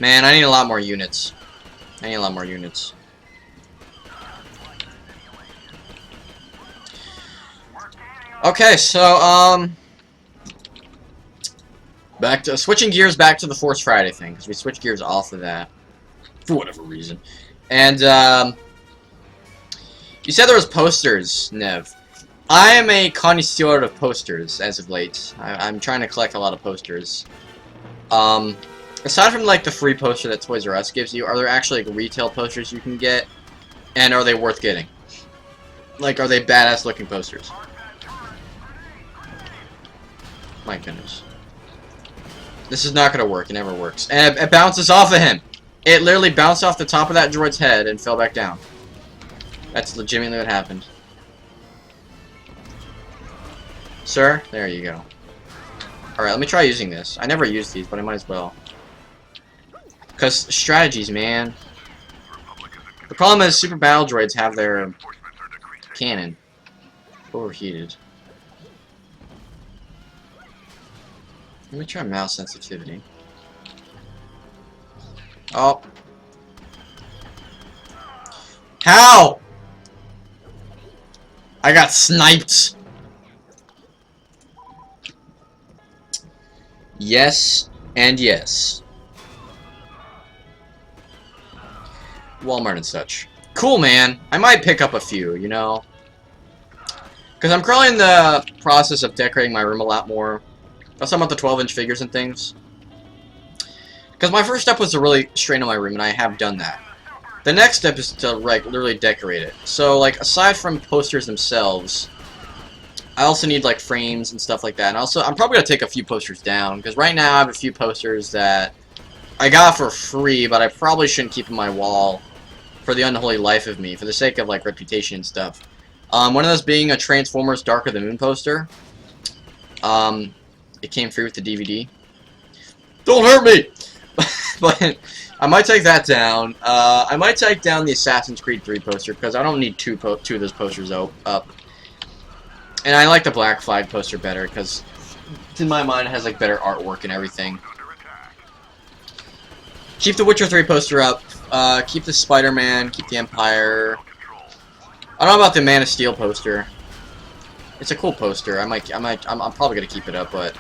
Man, I need a lot more units. I need a lot more units. Okay, so, back to, switching gears back to the Force Friday thing, because we switched gears off of that, for whatever reason. And, you said there was posters, Nev. I am a connoisseur of posters, as of late. I'm trying to collect a lot of posters. Aside from, like, the free poster that Toys R Us gives you, are there actually, like, retail posters you can get? And are they worth getting? Like, are they badass-looking posters? My goodness. This is not gonna work. It never works. And it bounces off of him. It literally bounced off the top of that droid's head and fell back down. That's legitimately what happened. Sir, there you go. Alright, let me try using this. I never use these, but I might as well. Because strategies, man. The problem is super battle droids have their cannon overheated. Let me try mouse sensitivity. Oh. How? I got sniped. Yes, and yes. Walmart and such. Cool, man. I might pick up a few, you know? Because I'm currently in the process of decorating my room a lot more. That's about the 12-inch figures and things. Because my first step was to really straighten out my room, and I have done that. The next step is to, like, literally decorate it. So, like, aside from posters themselves, I also need, like, frames and stuff like that. And also, I'm probably going to take a few posters down, because right now I have a few posters that I got for free, but I probably shouldn't keep in my wall for the unholy life of me, for the sake of, like, reputation and stuff. One of those being a Transformers Dark of the Moon poster. It came free with the DVD. Don't hurt me! But I might take that down. I might take down the Assassin's Creed 3 poster, because I don't need two of those posters up. And I like the Black Flag poster better, because in my mind it has like better artwork and everything. Keep the Witcher 3 poster up. Keep the Spider-Man. Keep the Empire. I don't know about the Man of Steel poster. It's a cool poster. I'm probably gonna keep it up, but.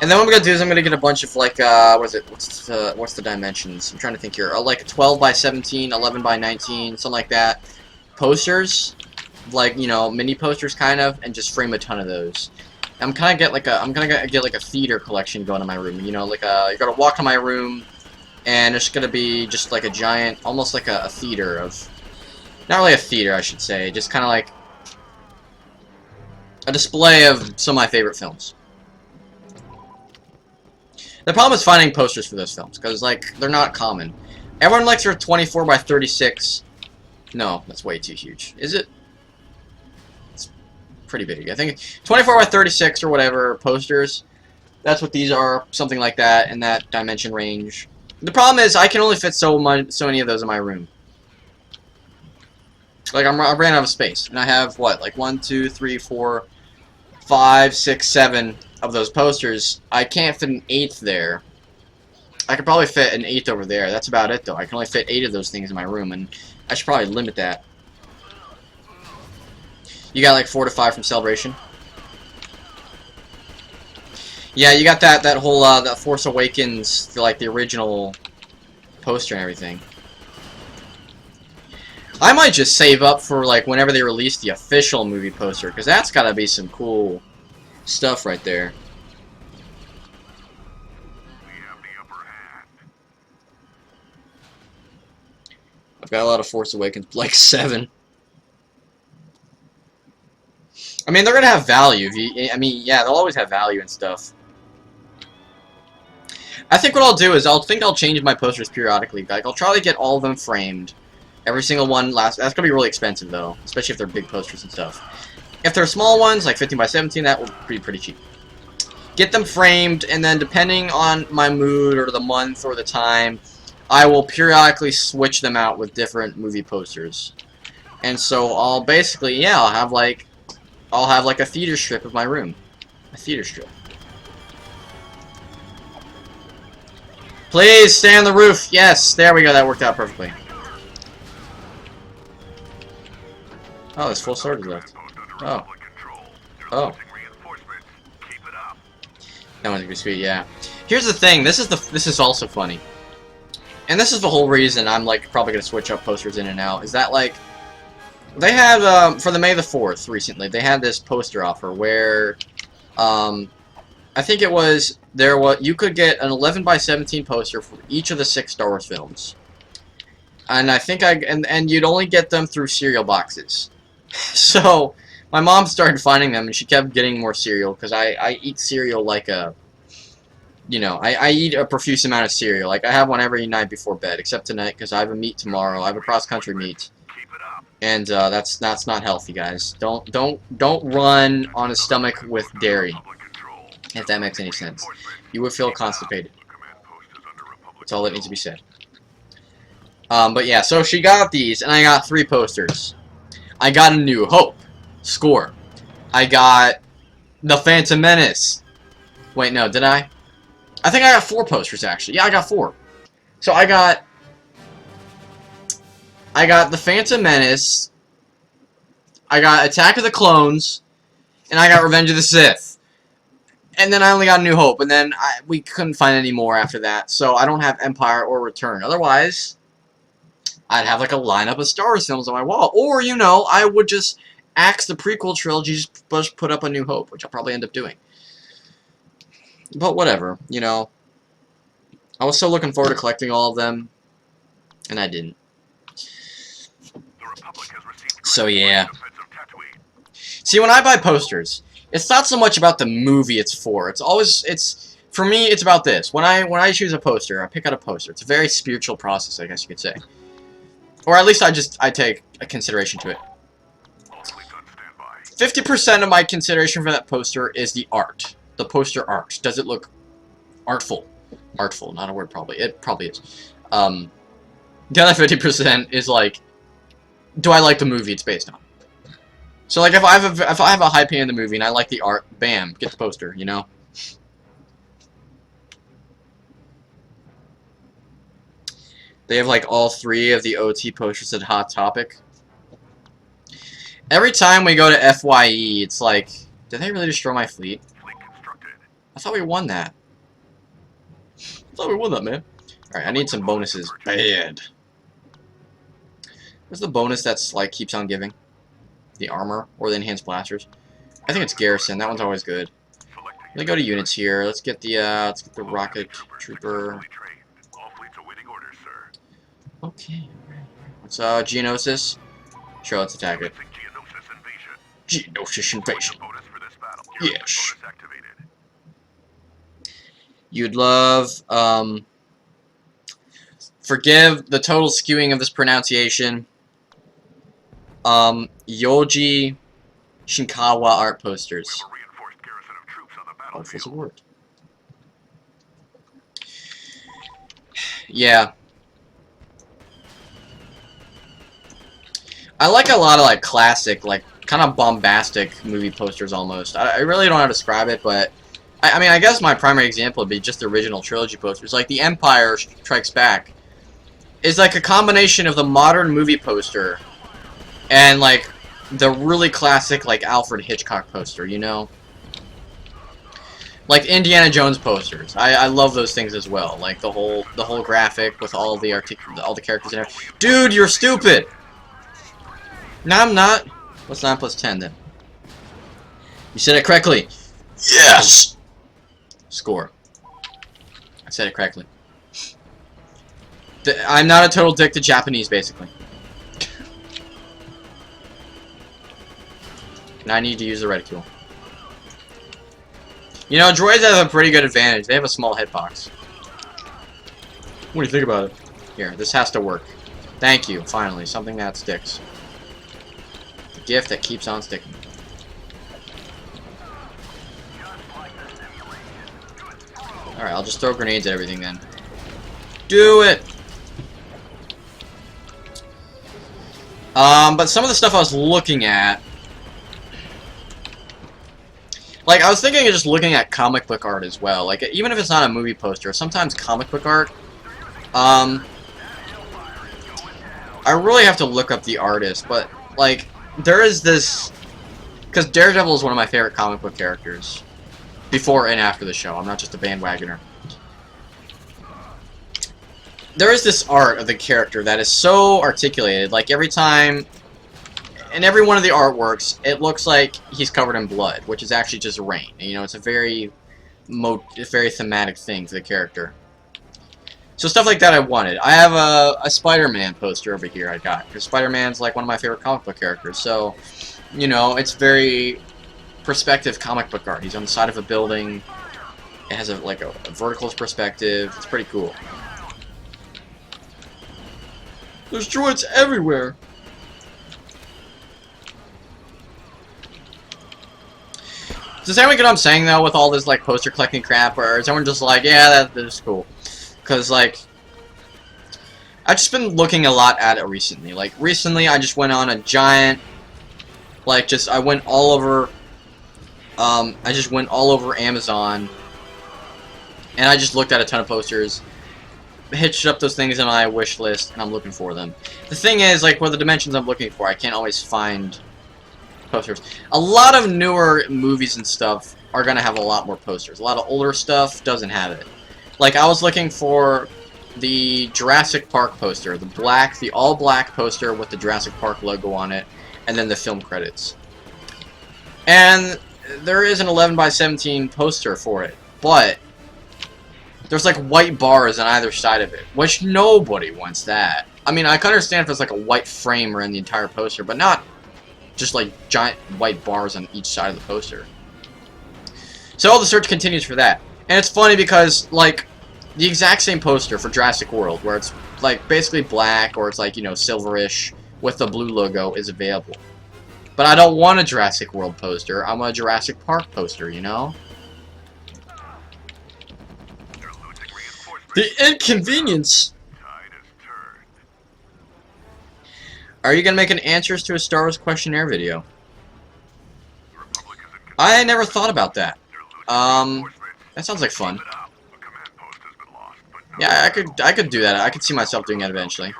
And then what I'm gonna do is I'm gonna get a bunch of like what's the dimensions? I'm trying to think here. Like 12 by 17, 11 by 19, something like that. Posters, like mini posters kind of, and just frame a ton of those. I'm gonna get like a theater collection going in my room. Like you're gonna walk in my room, and it's gonna be just like a giant, almost like a theater of, not really a theater, I should say, just kind of like a display of some of my favorite films. The problem is finding posters for those films, because, like, they're not common. Everyone likes their 24 by 36. No, that's way too huge. Is it? It's pretty big. I think 24 by 36 or whatever posters, that's what these are, something like that, in that dimension range. The problem is I can only fit so many of those in my room. Like, I ran out of space, and I have, what, like 1, 2, 3, 4, 5, 6, 7... of those posters. I can't fit an 8th there. I could probably fit an 8th over there. That's about it, though. I can only fit 8 of those things in my room, and I should probably limit that. You got like 4 to 5 from Celebration. Yeah, you got that whole that Force Awakens, like the original poster and everything. I might just save up for like whenever they release the official movie poster, because that's gotta be some cool stuff right there. I've got a lot of Force Awakens, like 7. I mean, they're gonna have value. I mean, yeah, they'll always have value and stuff. I think what I'll do is I'll change my posters periodically. Like, I'll try to get all of them framed. Every single one That's gonna be really expensive though, especially if they're big posters and stuff. If they're small ones, like 15 by 17, that will be pretty cheap. Get them framed, and then depending on my mood or the month or the time, I will periodically switch them out with different movie posters. And so I'll basically, yeah, I'll have like a theater strip of my room. A theater strip. Please stay on the roof. Yes, there we go. That worked out perfectly. Oh, there's full soldiers left. Oh. Oh. That one's gonna be sweet, yeah. Here's the thing, this is also funny. And this is the whole reason I'm like probably gonna switch up posters in and out, is that like they had for the May the 4th recently, they had this poster offer where I think it was you could get an 11 by 17 poster for each of the 6 Star Wars films. And I think and you'd only get them through cereal boxes. So my mom started finding them, and she kept getting more cereal, because I eat cereal like a, I eat a profuse amount of cereal. Like, I have one every night before bed, except tonight, because I have a meet tomorrow. I have a cross-country meet. And, that's not healthy, guys. Don't run on a stomach with dairy, if that makes any sense. You would feel constipated. That's all that needs to be said. But yeah, so she got these, and I got 3 posters. I got A New Hope. Score. I got The Phantom Menace. Wait, no, did I? I think I got 4 posters, actually. Yeah, I got 4. So I got The Phantom Menace, I got Attack of the Clones, and I got Revenge of the Sith. And then I only got A New Hope, and then we couldn't find any more after that, so I don't have Empire or Return. Otherwise, I'd have like a lineup of Star Wars films on my wall. Or, I would just axe the prequel trilogy, just put up A New Hope, which I'll probably end up doing. But whatever, I was so looking forward to collecting all of them, and I didn't. So yeah. See, when I buy posters, it's not so much about the movie it's for. For me, it's about this. When I choose a poster, I pick out a poster. It's a very spiritual process, I guess you could say. Or at least I take a consideration to it. 50% of my consideration for that poster is the art. The poster art. Does it look artful? Artful, not a word probably. It probably is. The other 50% is like, do I like the movie it's based on? So like if I have a high opinion in the movie and I like the art, bam, get the poster, They have like all 3 of the OT posters at Hot Topic. Every time we go to FYE, it's like, did they really destroy my fleet? I thought we won that. I thought we won that, man. Alright, I need some bonuses. Bad. What's the bonus that's, like, keeps on giving? The armor or the enhanced blasters? I think it's garrison. That one's always good. Let me go to units here. Let's get the rocket trooper. Okay. Let's Geonosis. Sure, let's attack it. Geonosis invasion. Yes. You'd love, forgive the total skewing of this pronunciation. Yoji Shinkawa art posters. Hopefully it worked. Yeah. I like a lot of, like, classic, like, kind of bombastic movie posters almost. I really don't know how to describe it, but I mean, I guess my primary example would be just the original trilogy posters. Like, The Empire Strikes Back is like a combination of the modern movie poster and, like, the really classic, like, Alfred Hitchcock poster, you know? Like Indiana Jones posters. I love those things as well. Like the whole graphic with all the characters in there. Dude, you're stupid! No, I'm not. What's 9 plus 10 then? You said it correctly. Yes! Score. I said it correctly. I'm not a total dick to Japanese, basically. And I need to use the reticule. You know, droids have a pretty good advantage. They have a small hitbox. What do you think about it? Here, this has to work. Thank you, finally. Something that sticks. The gift that keeps on sticking. Alright, I'll just throw grenades at everything then. Do it! But some of the stuff I was looking at... Like, I was thinking of just looking at comic book art as well. Like, even if it's not a movie poster, sometimes comic book art... I really have to look up the artist, but, like, there is this... Because Daredevil is one of my favorite comic book characters. Before and after the show. I'm not just a bandwagoner. There is this art of the character that is so articulated. Like, every time... In every one of the artworks, it looks like he's covered in blood, which is actually just rain. You know, it's a very thematic thing for the character. So stuff like that I wanted. I have a Spider-Man poster over here I got, because Spider-Man's like one of my favorite comic book characters. So, you know, it's very perspective comic book art. He's on the side of a building. It has a vertical perspective. It's pretty cool. There's droids everywhere. Does anyone get what I'm saying, though, with all this, like, poster collecting crap, or is everyone just like, yeah, that is cool? Because, like, I've just been looking a lot at it recently. Like, recently I just went on a giant, like, I went all over, I just went all over Amazon, and I just looked at a ton of posters, hitched up those things in my wish list, and I'm looking for them. The thing is, like, for the dimensions I'm looking for, I can't always find posters. A lot of newer movies and stuff are gonna have a lot more posters. A lot of older stuff doesn't have it. Like, I was looking for the Jurassic Park poster, the all-black poster with the Jurassic Park logo on it, and then the film credits. And there is an 11x17 poster for it, but there's like white bars on either side of it, which nobody wants that. I mean, I can understand if there's like a white frame around the entire poster, but not just like giant white bars on each side of the poster. So the search continues for that. And it's funny because, like, the exact same poster for Jurassic World, where it's like basically black or it's like, you know, silverish with the blue logo, is available. But I don't want a Jurassic World poster. I want a Jurassic Park poster, you know? The inconvenience! Are you gonna make an answers to a Star Wars questionnaire video? I never thought about that. That sounds like fun. Yeah, I could do that. I could see myself doing that eventually.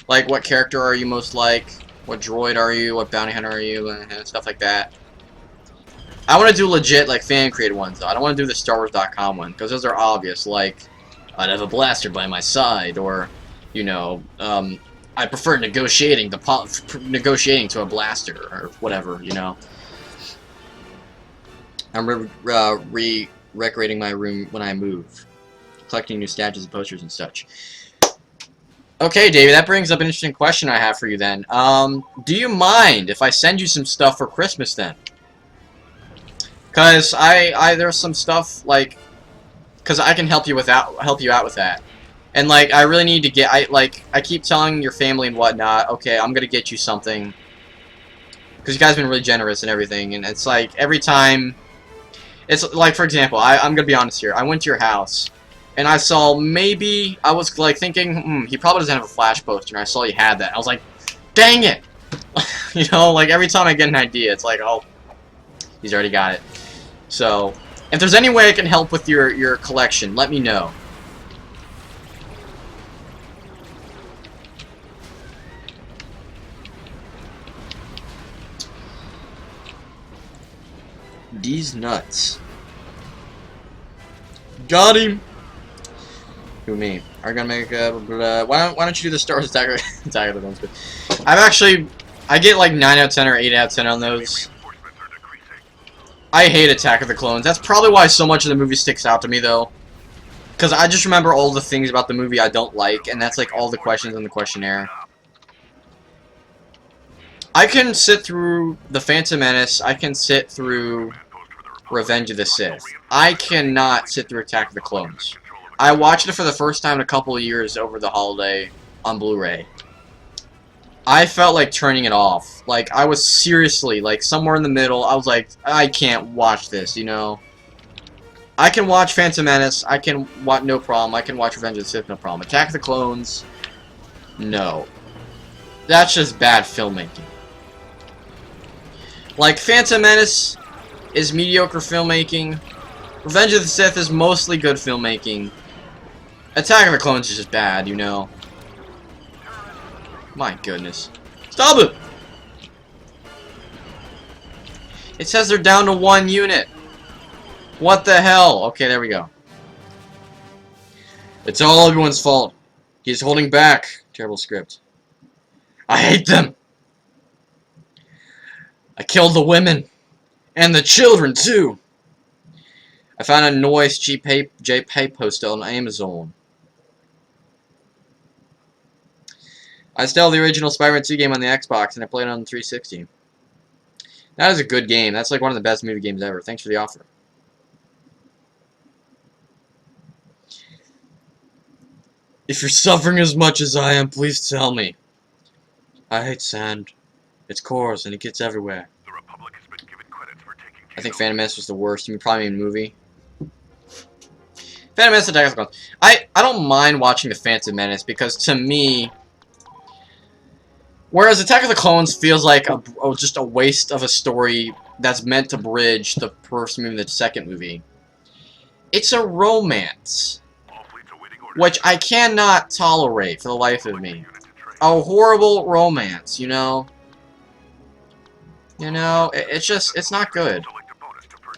Like, what character are you most like? What droid are you? What bounty hunter are you? And stuff like that. I want to do legit, like, fan-created ones, though. I don't want to do the StarWars.com one, because those are obvious, like, I'd have a blaster by my side, or, you know, I prefer negotiating to a blaster, or whatever, you know. I'm redecorating my room when I move, collecting new statues and posters and such. Okay, David, that brings up an interesting question I have for you then. Do you mind if I send you some stuff for Christmas then? Cause there's some stuff like, cause I can help you out with that, and like I really need to get I keep telling your family and whatnot. Okay, I'm gonna get you something, cause you guys have been really generous and everything, and it's like every time, it's like for example, I'm gonna be honest here. I went to your house, and I saw maybe I was like thinking, he probably doesn't have a flash poster, and I saw you had that. I was like, dang it, you know, like every time I get an idea, it's like, oh, he's already got it. So, if there's any way I can help with your collection, let me know. These nuts. Got him! Who, me? Are you gonna make why don't you do the Star Wars Attack of the Clones? I get like 9 out of 10 or 8 out of 10 on those. I hate Attack of the Clones. That's probably why so much of the movie sticks out to me, though. Because I just remember all the things about the movie I don't like, and that's like all the questions in the questionnaire. I can sit through The Phantom Menace. I can sit through Revenge of the Sith. I cannot sit through Attack of the Clones. I watched it for the first time in a couple of years over the holiday on Blu-ray. I felt like turning it off. Like, I was seriously, like, somewhere in the middle. I was like, I can't watch this, you know? I can watch Phantom Menace. I can watch, no problem. I can watch Revenge of the Sith, no problem. Attack of the Clones, no. That's just bad filmmaking. Like, Phantom Menace is mediocre filmmaking. Revenge of the Sith is mostly good filmmaking. Attack of the Clones is just bad, you know? My goodness. Stop it! It says they're down to 1 unit. What the hell? Okay, there we go. It's all everyone's fault. He's holding back. Terrible script. I hate them! I killed the women. And the children, too! I found a nice JPEG poster on Amazon. I still have the original Spider-Man 2 game on the Xbox, and I played it on the 360. That is a good game. That's like one of the best movie games ever. Thanks for the offer. If you're suffering as much as I am, please tell me. I hate sand. It's coarse, and it gets everywhere. The Republic has been given credits for taking I think Phantom Menace was the worst. You mean probably in movie. Phantom Menace, Attack of the Clones. I don't mind watching the Phantom Menace because to me, whereas Attack of the Clones feels like just a waste of a story that's meant to bridge the first movie and the second movie. It's a romance, which I cannot tolerate for the life of me. A horrible romance, you know? You know, it's just, it's not good.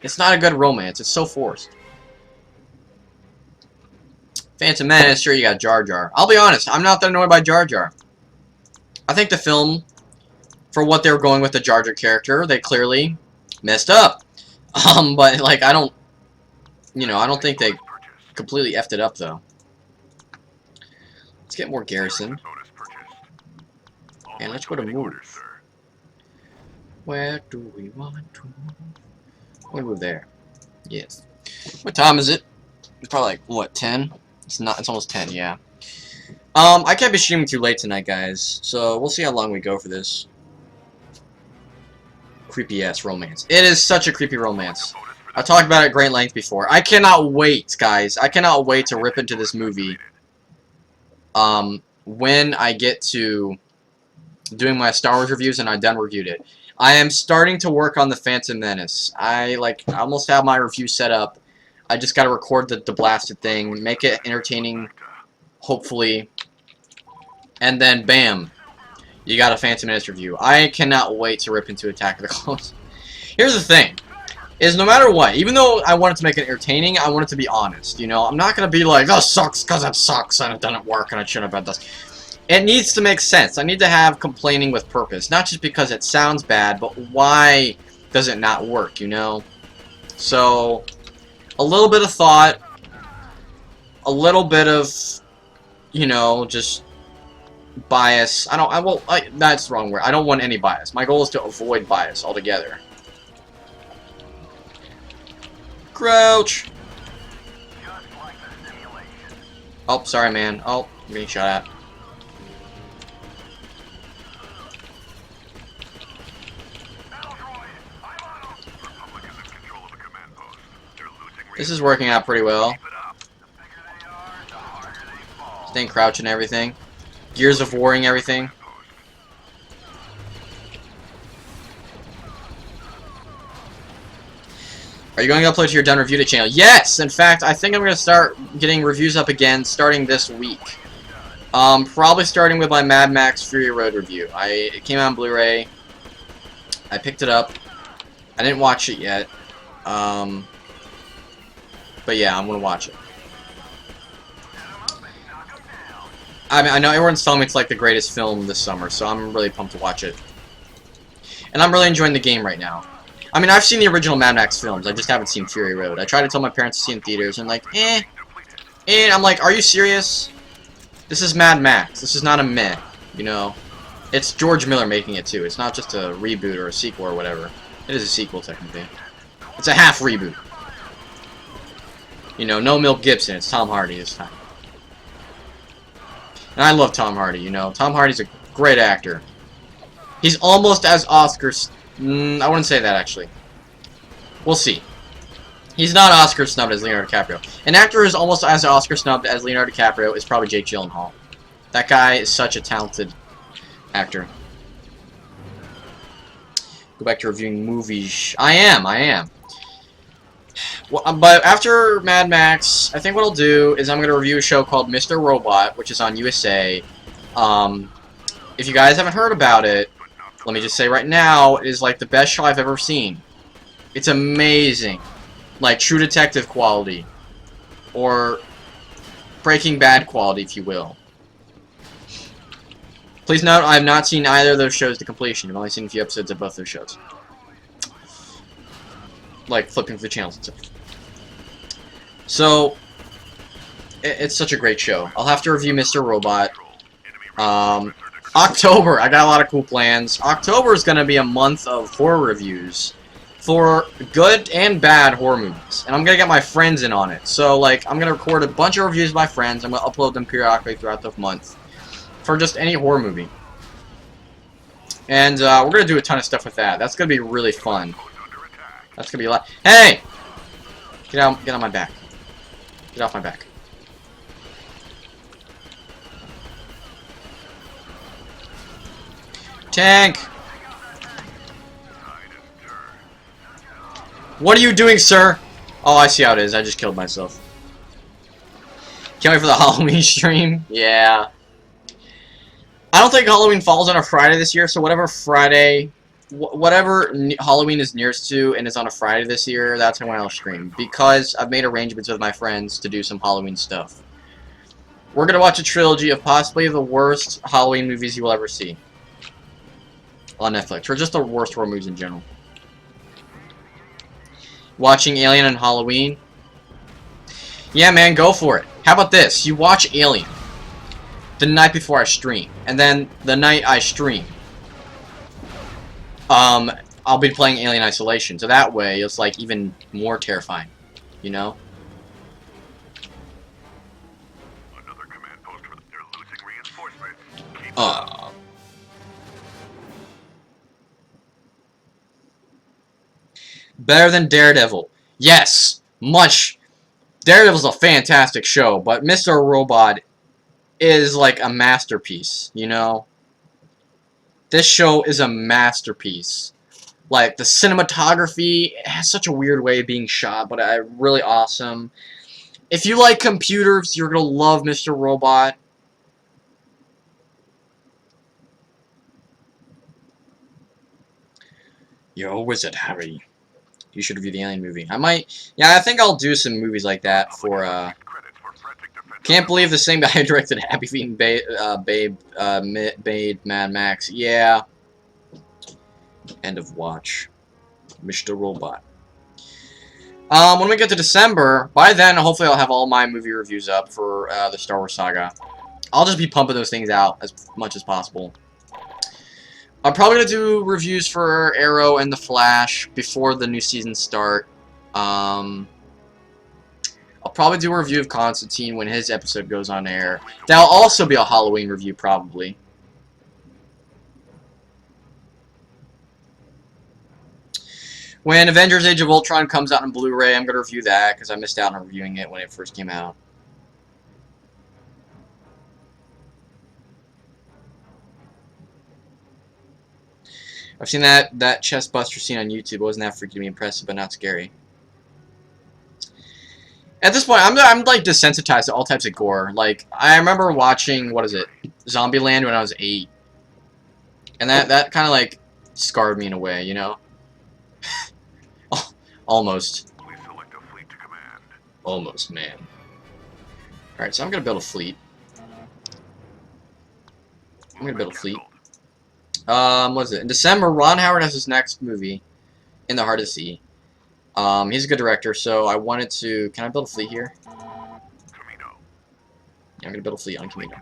It's not a good romance. It's so forced. Phantom Menace, sure, you got Jar Jar. I'll be honest, I'm not that annoyed by Jar Jar. I think the film, for what they were going with the Jar Jar character, they clearly messed up. But, like, I don't, you know, I don't think they completely effed it up, though. Let's get more garrison. And let's go to move. Where do we want to move? We move there. Yes. What time is it? It's probably like, what, 10? It's not, it's almost 10, yeah. I can't be streaming too late tonight, guys, so we'll see how long we go for this. Creepy-ass romance. It is such a creepy romance. I talked about it at great length before. I cannot wait, guys. I cannot wait to rip into this movie. When I get to doing my Star Wars reviews and I done reviewed it. I am starting to work on the Phantom Menace. I almost have my review set up. I just gotta record the blasted thing, make it entertaining, hopefully. And then, bam, you got a Phantom Menace review. I cannot wait to rip into Attack of the Clones. Here's the thing, is no matter what, even though I wanted to make it entertaining, I want it to be honest, you know? I'm not going to be like, this sucks because it sucks and it didn't work and I shouldn't have done this. It needs to make sense. I need to have complaining with purpose. Not just because it sounds bad, but why does it not work, you know? So, a little bit of thought, a little bit of, you know, just bias. That's the wrong word. I don't want any bias. My goal is to avoid bias altogether. Crouch! Oh, sorry, man. Oh, I'm getting shot at. This is working out pretty well. Staying crouched and everything. Gears of Warring everything. Are you going to upload to your done review to channel? Yes! In fact, I think I'm going to start getting reviews up again starting this week. Probably starting with my Mad Max Fury Road review. It came out on Blu-ray. I picked it up. I didn't watch it yet. But yeah, I'm going to watch it. I mean, I know everyone's telling me it's like the greatest film this summer, so I'm really pumped to watch it. And I'm really enjoying the game right now. I mean, I've seen the original Mad Max films, I just haven't seen Fury Road. I tried to tell my parents to see it in theaters, and like, eh. And I'm like, are you serious? This is Mad Max. This is not a meh, you know? It's George Miller making it, too. It's not just a reboot or a sequel or whatever. It is a sequel, technically. It's a half reboot. You know, no Mel Gibson. It's Tom Hardy this time. And I love Tom Hardy, you know. Tom Hardy's a great actor. He's almost as Oscars... I wouldn't say that, actually. We'll see. He's not Oscar snubbed as Leonardo DiCaprio. An actor who's almost as Oscar snubbed as Leonardo DiCaprio is probably Jake Gyllenhaal. That guy is such a talented actor. Go back to reviewing movies. I am. Well, but after Mad Max, I think what I'll do is I'm going to review a show called Mr. Robot, which is on USA. If you guys haven't heard about it, let me just say right now, it is like the best show I've ever seen. It's amazing. Like True Detective quality. Or Breaking Bad quality, if you will. Please note, I have not seen either of those shows to completion. I've only seen a few episodes of both those shows. Like flipping through channels and stuff. So, it's such a great show. I'll have to review Mr. Robot. October, I got a lot of cool plans. October is going to be a month of horror reviews for good and bad horror movies. And I'm going to get my friends in on it. So, like, I'm going to record a bunch of reviews with my friends. I'm going to upload them periodically throughout the month for just any horror movie. And we're going to do a ton of stuff with that. That's going to be really fun. That's going to be a lot. Hey! Get on my back. Get off my back. Tank! What are you doing, sir? Oh, I see how it is. I just killed myself. Can't wait for the Halloween stream. Yeah. I don't think Halloween falls on a Friday this year, so whatever Friday... whatever Halloween is nearest to and is on a Friday this year, that's when I'll stream. Because I've made arrangements with my friends to do some Halloween stuff. We're going to watch a trilogy of possibly the worst Halloween movies you will ever see. On Netflix, or just the worst horror movies in general. Watching Alien and Halloween. Yeah, man, go for it. How about this? You watch Alien the night before I stream, and then the night I stream, I'll be playing Alien Isolation, so that way it's like even more terrifying, you know? Another command post for they're losing reinforcements. Better than Daredevil. Yes, much. Daredevil's a fantastic show, but Mr. Robot is like a masterpiece, you know? This show is a masterpiece. Like, the cinematography has such a weird way of being shot, but really awesome. If you like computers, you're gonna love Mr. Robot. You're a wizard, Harry. You should review the Alien movie. I might... Yeah, I think I'll do some movies like that for, Can't believe the same guy who directed Happy Feet and Babe, Mad Max. Yeah. End of watch. Mr. Robot. When we get to December, by then, hopefully I'll have all my movie reviews up for, the Star Wars saga. I'll just be pumping those things out as much as possible. I'm probably going to do reviews for Arrow and The Flash before the new season start. I'll probably do a review of Constantine when his episode goes on air. That'll also be a Halloween review, probably. When Avengers Age of Ultron comes out on Blu-ray, I'm going to review that, because I missed out on reviewing it when it first came out. I've seen that chest buster scene on YouTube. It wasn't that freaking impressive, but not scary. At this point, I'm like desensitized to all types of gore. Like, I remember watching, what is it, Zombieland when I was 8. And that kind of like scarred me in a way, you know? Almost. Almost, man. Alright, so I'm gonna build a fleet. What is it? In December, Ron Howard has his next movie, In the Heart of the Sea. He's a good director, so I wanted to... Can I build a fleet here? Yeah, I'm gonna build a fleet on Camino.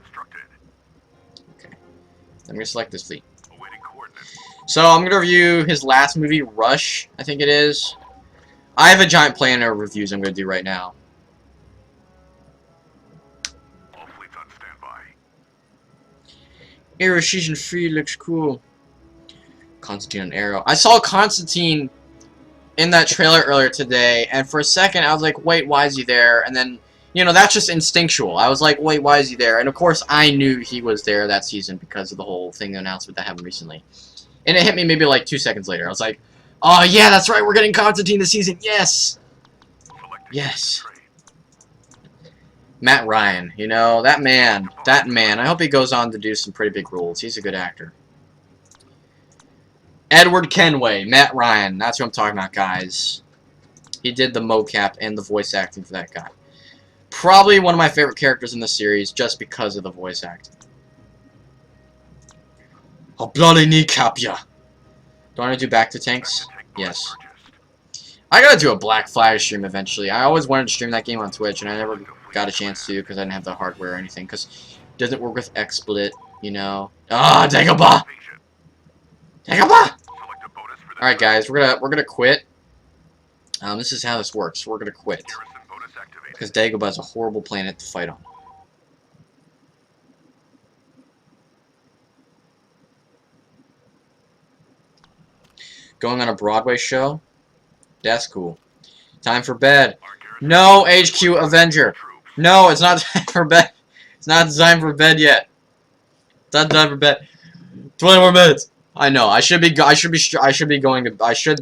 Okay. I'm gonna select this fleet. So I'm gonna review his last movie, Rush, I think it is. I have a giant plan of reviews I'm gonna do right now. Arrow Season 3 looks cool. Constantine and Arrow. I saw Constantine in that trailer earlier today, and for a second I was like, wait, why is he there? And then, you know, that's just instinctual. I was like, wait, why is he there? And of course I knew he was there that season because of the whole thing, the announcement that happened recently. And it hit me maybe like 2 seconds later. I was like, oh yeah, that's right, we're getting Constantine this season. Yes! Yes. Matt Ryan, you know, that man, I hope he goes on to do some pretty big roles. He's a good actor. Edward Kenway, Matt Ryan, that's who I'm talking about, guys. He did the mocap and the voice acting for that guy. Probably one of my favorite characters in the series, just because of the voice acting. I'll bloody kneecap ya. Do I want to do back to tanks? Yes. I gotta do a Black Flag stream eventually. I always wanted to stream that game on Twitch, and I never got a chance to because I didn't have the hardware or anything. Because it doesn't work with XSplit, you know. Ah, Dagobah! Dagobah! Alright, guys, we're gonna quit. This is how this works. We're gonna quit because Dagobah is a horrible planet to fight on. Going on a Broadway show? That's cool. Time for bed. No, HQ Avenger. No, it's not time for bed. It's not time for bed yet. It's not time for bed. 20 more minutes. I know. I should be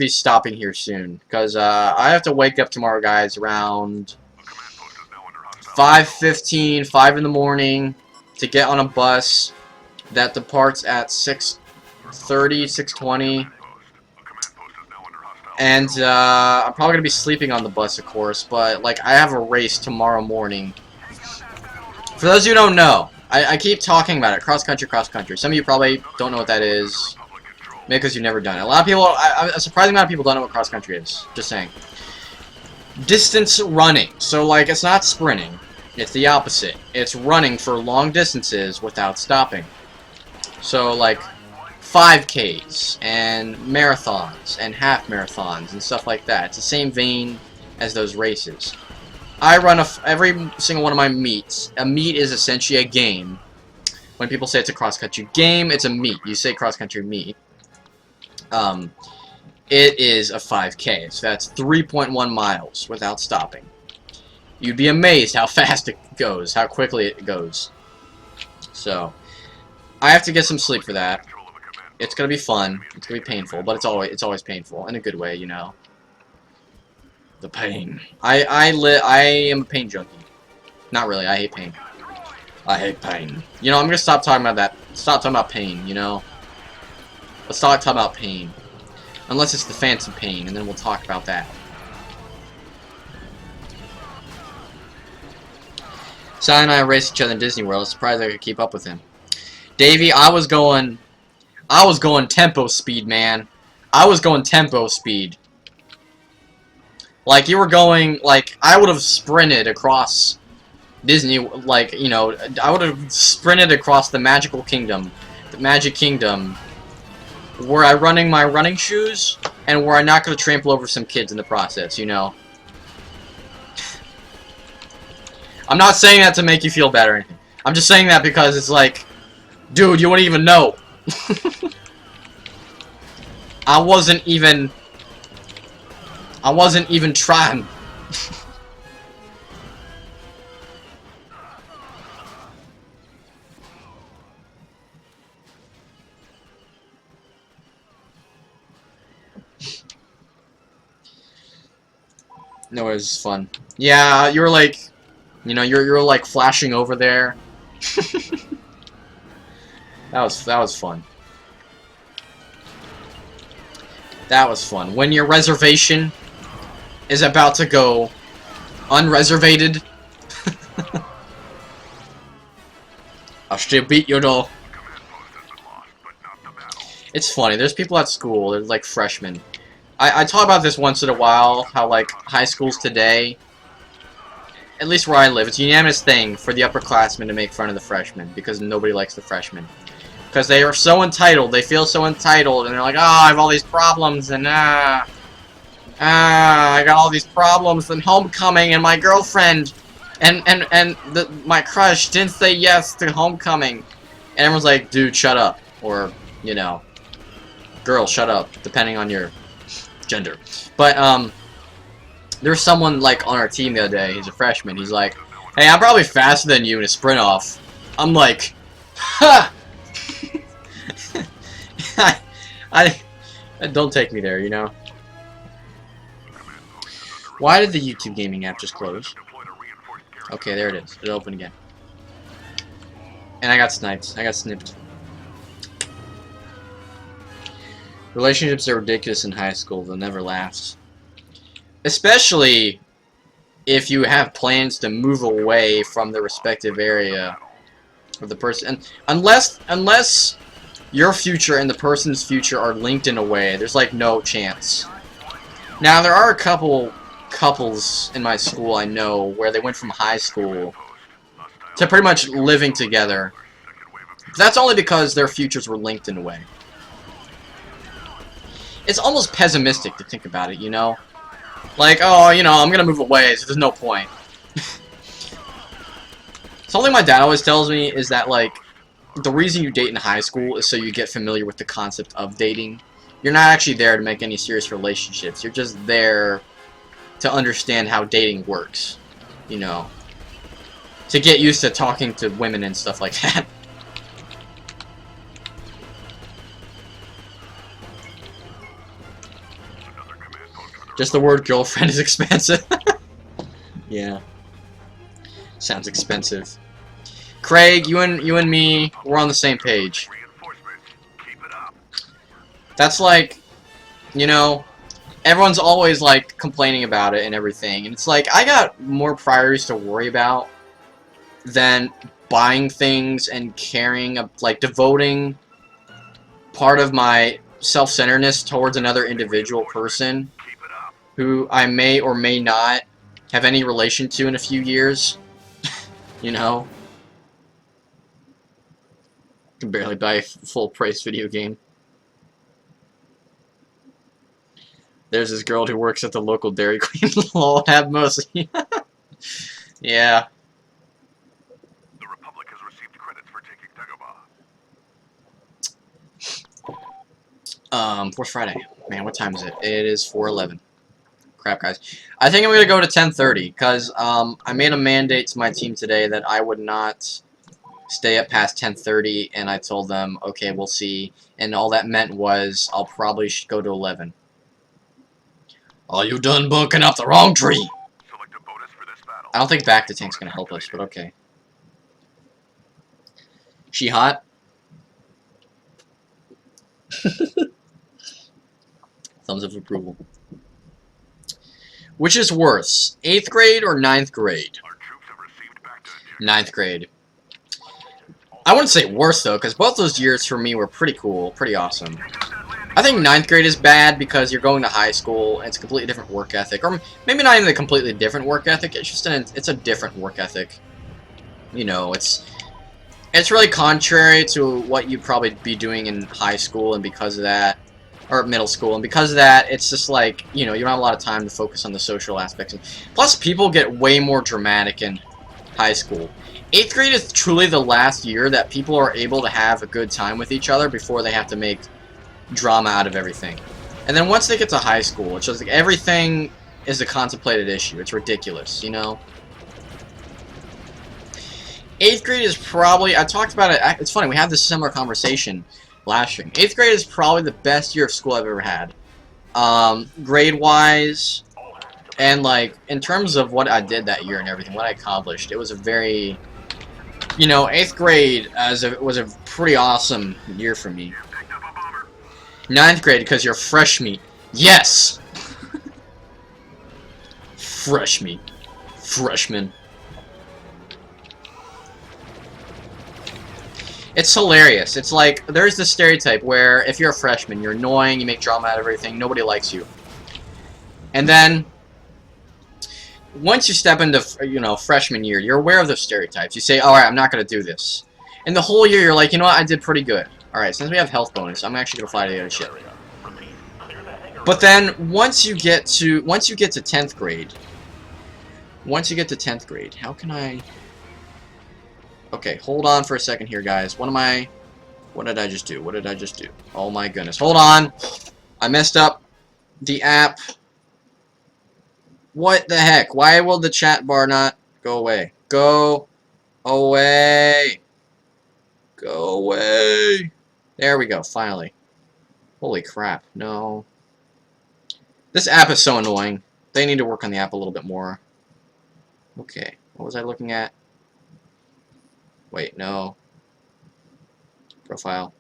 stopping here soon because I have to wake up tomorrow, guys, around 5:15, 5 in the morning, to get on a bus that departs at 6:30, 6:20. And I'm probably gonna be sleeping on the bus, of course, but like I have a race tomorrow morning. For those who don't know, I keep talking about it, cross country, cross country. Some of you probably don't know what that is, maybe because you've never done it. A lot of people, a surprising amount of people don't know what cross country is. Just saying. Distance running. So like it's not sprinting, it's the opposite. It's running for long distances without stopping. So like 5Ks and marathons and half marathons and stuff like that. It's the same vein as those races. I run every single one of my meets. A meet is essentially a game. When people say it's a cross-country game, it's a meet. You say cross-country meet. It is a 5K, so that's 3.1 miles without stopping. You'd be amazed how fast it goes, how quickly it goes. So, I have to get some sleep for that. It's gonna be fun. It's gonna be painful, but it's always painful in a good way, you know. The pain. I am a pain junkie. Not really. I hate pain. I hate pain. You know, I'm gonna stop talking about that. Stop talking about pain. You know. Let's stop talking about pain. Unless it's the Phantom Pain, and then we'll talk about that. Sally and I raced each other in Disney World. I was surprised I could keep up with him. Davey, I was going tempo speed, man. I was going tempo speed. Like, you were going, like, I would have sprinted across Disney, like, you know, I would have sprinted across the Magical Kingdom. The Magic Kingdom. Were I running my running shoes, and were I not going to trample over some kids in the process, you know? I'm not saying that to make you feel bad or anything. I'm just saying that because it's like, dude, you wouldn't even know. I wasn't even trying. No, it was fun. Yeah, you were like, you know, you're like flashing over there. That was fun. That was fun. When your reservation is about to go unreservated. I'll still beat you though. It's funny, there's people at school, they're like freshmen. I talk about this once in a while, how like high schools today, at least where I live, it's a unanimous thing for the upperclassmen to make fun of the freshmen, because nobody likes the freshmen. Because they are so entitled, they feel so entitled, and they're like, oh, I have all these problems, and I got all these problems, and homecoming, and my girlfriend, and my crush didn't say yes to homecoming. And everyone's like, dude, shut up. Or, you know, girl, shut up, depending on your gender. But, there's someone, like, on our team the other day, he's a freshman, he's like, hey, I'm probably faster than you in a sprint off. I'm like, ha! I don't take me there, you know? Why did the YouTube gaming app just close? Okay, there it is. It opened again. And I got sniped. I got snipped. Relationships are ridiculous in high school. They'll never last. Especially if you have plans to move away from the respective area of the person. Unless your future and the person's future are linked in a way, there's like no chance. Now, there are a couple couples in my school I know where they went from high school to pretty much living together. But that's only because their futures were linked in a way. It's almost pessimistic to think about it, you know? Like, oh, you know, I'm gonna move away, so there's no point. Something my dad always tells me is that, like, the reason you date in high school is so you get familiar with the concept of dating. You're not actually there to make any serious relationships. You're just there to understand how dating works. You know. To get used to talking to women and stuff like that. Just the word girlfriend is expensive. Yeah. Sounds expensive. Craig, you and me, we're on the same page. That's like, you know, everyone's always like complaining about it and everything, and it's like, I got more priorities to worry about than buying things and caring, like devoting part of my self-centeredness towards another individual person who I may or may not have any relation to in a few years. You know? Can barely buy a full-price video game. There's this girl who works at the local Dairy Queen. Lol, have mercy. Yeah. The Republic has received credits for taking Dagobah. Where's Friday? Man, what time is it? It is 4:11. Crap, guys. I think I'm gonna go to 10:30, because, I made a mandate to my team today that I would not stay up past 10:30, and I told them, okay, we'll see, and all that meant was, I'll probably go to 11. Oh, you done barking up the wrong tree! Select a bonus for this battle. I don't think back to tank's gonna help us, but okay. She hot? Thumbs up of approval. Which is worse, 8th grade or 9th grade? Ninth grade. I wouldn't say worse, though, because both those years for me were pretty cool, pretty awesome. I think 9th grade is bad because you're going to high school, and it's a completely different work ethic. Or maybe not even a completely different work ethic, it's just it's a different work ethic. You know, it's really contrary to what you'd probably be doing in high school, and because of that, or middle school, and because of that, it's just like, you know, you don't have a lot of time to focus on the social aspects. Plus, people get way more dramatic in high school. 8th grade is truly the last year that people are able to have a good time with each other before they have to make drama out of everything. And then once they get to high school, it's just like everything is a contemplated issue. It's ridiculous, you know? 8th grade is probably, I talked about it, it's funny, we had this similar conversation last year. 8th grade is probably the best year of school I've ever had. Grade-wise, and like, in terms of what I did that year and everything, what I accomplished, it was a very, you know, 8th grade was a pretty awesome year for me. 9th grade, because you're fresh meat. Yes! Fresh meat. Freshman. It's hilarious. It's like, there's this stereotype where if you're a freshman, you're annoying, you make drama out of everything, nobody likes you. And then, once you step into, you know, freshman year, you're aware of those stereotypes. You say, alright, I'm not going to do this. And the whole year, you're like, you know what, I did pretty good. Alright, since we have health bonus, I'm actually going to fly to the other ship. But then, once you get to 10th grade, how can I... Okay, hold on for a second here, guys. What did I just do? Oh my goodness. Hold on! I messed up the app. What the heck? Why will the chat bar not go away? Go away! Go away! There we go, finally. Holy crap, no. This app is so annoying. They need to work on the app a little bit more. Okay, what was I looking at? Wait, no. Profile.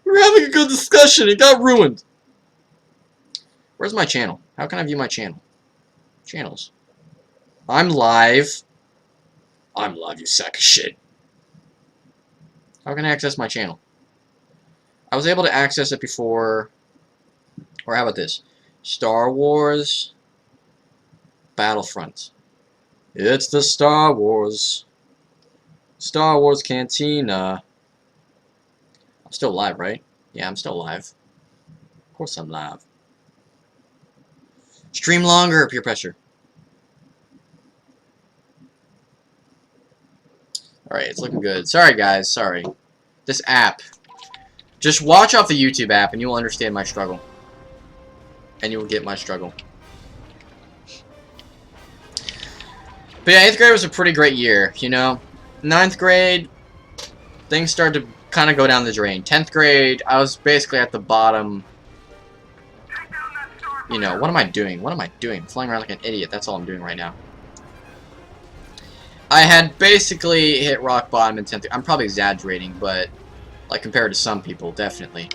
We were having a good discussion, it got ruined! Where's my channel? How can I view my channel? Channels. I'm live. I'm live, you sack of shit. How can I access my channel? I was able to access it before... Or how about this? Star Wars... Battlefront. It's the Star Wars Cantina. I'm still live, right? Yeah, I'm still live. Of course I'm live. Stream longer, peer pressure. Alright, it's looking good. Sorry, guys, sorry. This app. Just watch off the YouTube app and you will understand my struggle. And you will get my struggle. But yeah, 8th grade was a pretty great year, you know? 9th grade, things started to kind of go down the drain. 10th grade, I was basically at the bottom. You know, what am I doing? I'm flying around like an idiot. That's all I'm doing right now. I had basically hit rock bottom in 10th grade. I'm probably exaggerating, but like compared to some people, definitely.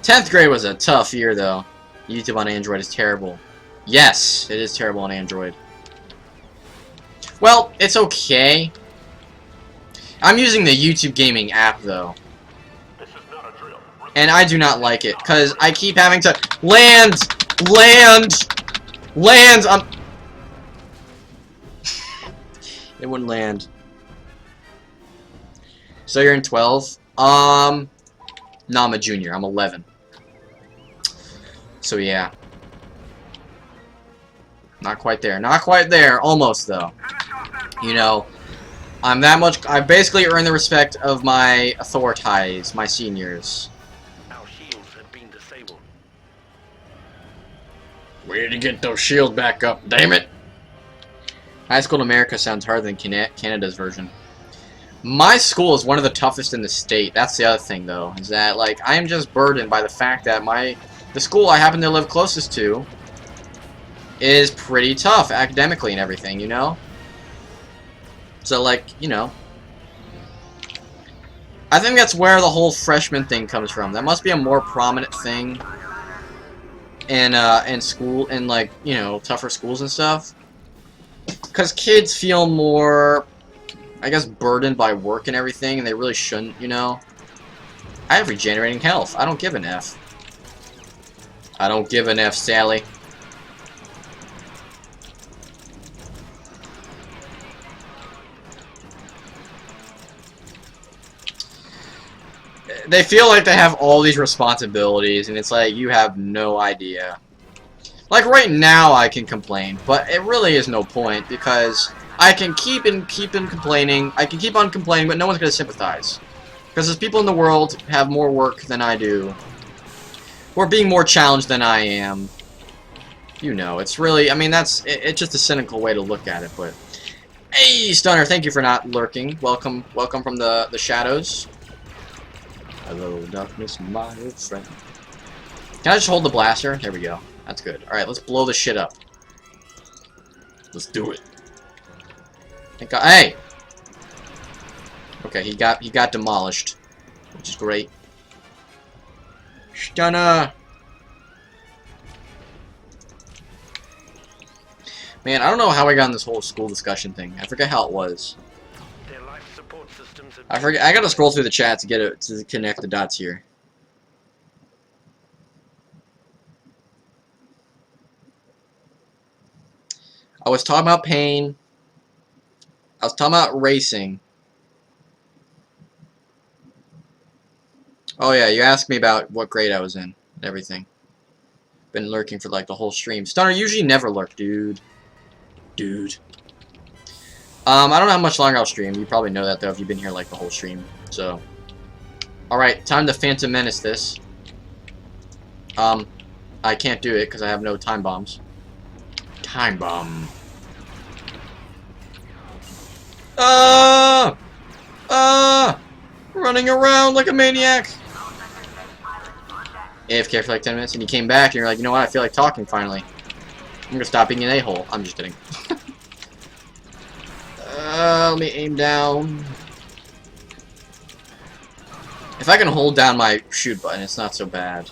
10th grade was a tough year, though. YouTube on Android is terrible. Yes, it is terrible on Android. Well, it's okay. I'm using the YouTube gaming app, though. And I do not like it, because I keep having to... Land! It wouldn't land. So you're in 12? No, I'm a junior. I'm 11. So yeah. Not quite there. Not quite there. Almost, though. You know, I'm that much... I basically earned the respect of my authorities, my seniors. Where to get those shields back up, damn it! High school in America sounds harder than Canada's version. My school is one of the toughest in the state. That's the other thing, though, is that, like, I am just burdened by the fact that the school I happen to live closest to is pretty tough academically and everything, you know? So, like, you know. I think that's where the whole freshman thing comes from. That must be a more prominent thing in school, in like, you know, tougher schools and stuff. Because kids feel more, I guess, burdened by work and everything, and they really shouldn't, you know. I have regenerating health. I don't give an F. I don't give an F, Sally. They feel like they have all these responsibilities, and it's like, you have no idea. Like, right now I can complain, but it really is no point, because I can keep on complaining, but no one's going to sympathize. Because there's people in the world who have more work than I do, or being more challenged than I am. You know, it's really, I mean, it's just a cynical way to look at it, but... Hey, Stunner, thank you for not lurking. Welcome from the shadows. Hello, darkness, my old friend. Can I just hold the blaster? There we go. That's good. Alright, let's blow this shit up. Let's do it. Hey! Okay, he got demolished. Which is great. Stunner! Man, I don't know how I got in this whole school discussion thing. I forget how it was. Their life support systems have I forget. I gotta scroll through the chat to get it to connect the dots here. I was talking about pain. I was talking about racing. Oh yeah, you asked me about what grade I was in and everything. Been lurking for like the whole stream. Stunner usually never lurk, dude. I don't know how much longer I'll stream. You probably know that though if you've been here like the whole stream. So, alright, time to Phantom Menace this. I can't do it because I have no time bombs. Time bomb. Running around like a maniac. AFK for like 10 minutes and you came back and you're like, you know what, I feel like talking finally. I'm gonna stop being an a-hole. I'm just kidding. Let me aim down. If I can hold down my shoot button, it's not so bad.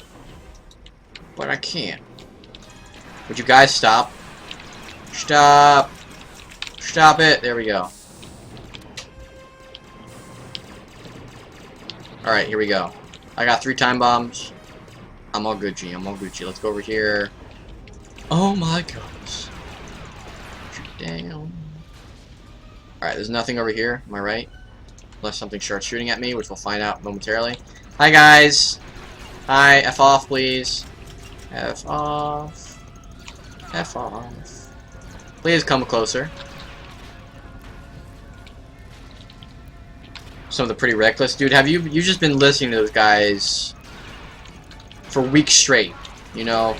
But I can't. Would you guys stop? Stop! Stop it! There we go. Alright, here we go. I got 3 time bombs. I'm all Gucci. I'm all Gucci. Let's go over here. Oh my gosh. Damn. Alright, there's nothing over here. Am I right? Unless something starts shooting at me, which we'll find out momentarily. Hi, guys. Hi. F off, please. F off. F off. Please come closer. Some of the pretty reckless. Dude, have you just been listening to those guys for weeks straight, you know?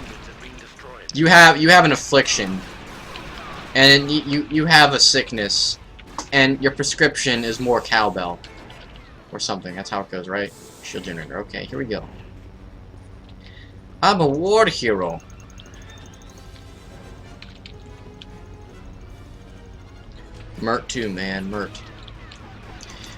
You have an affliction, and you have a sickness, and your prescription is more cowbell, or something. That's how it goes, right? Shield generator. Okay, here we go. I'm a war hero. Mert too, man. Mert.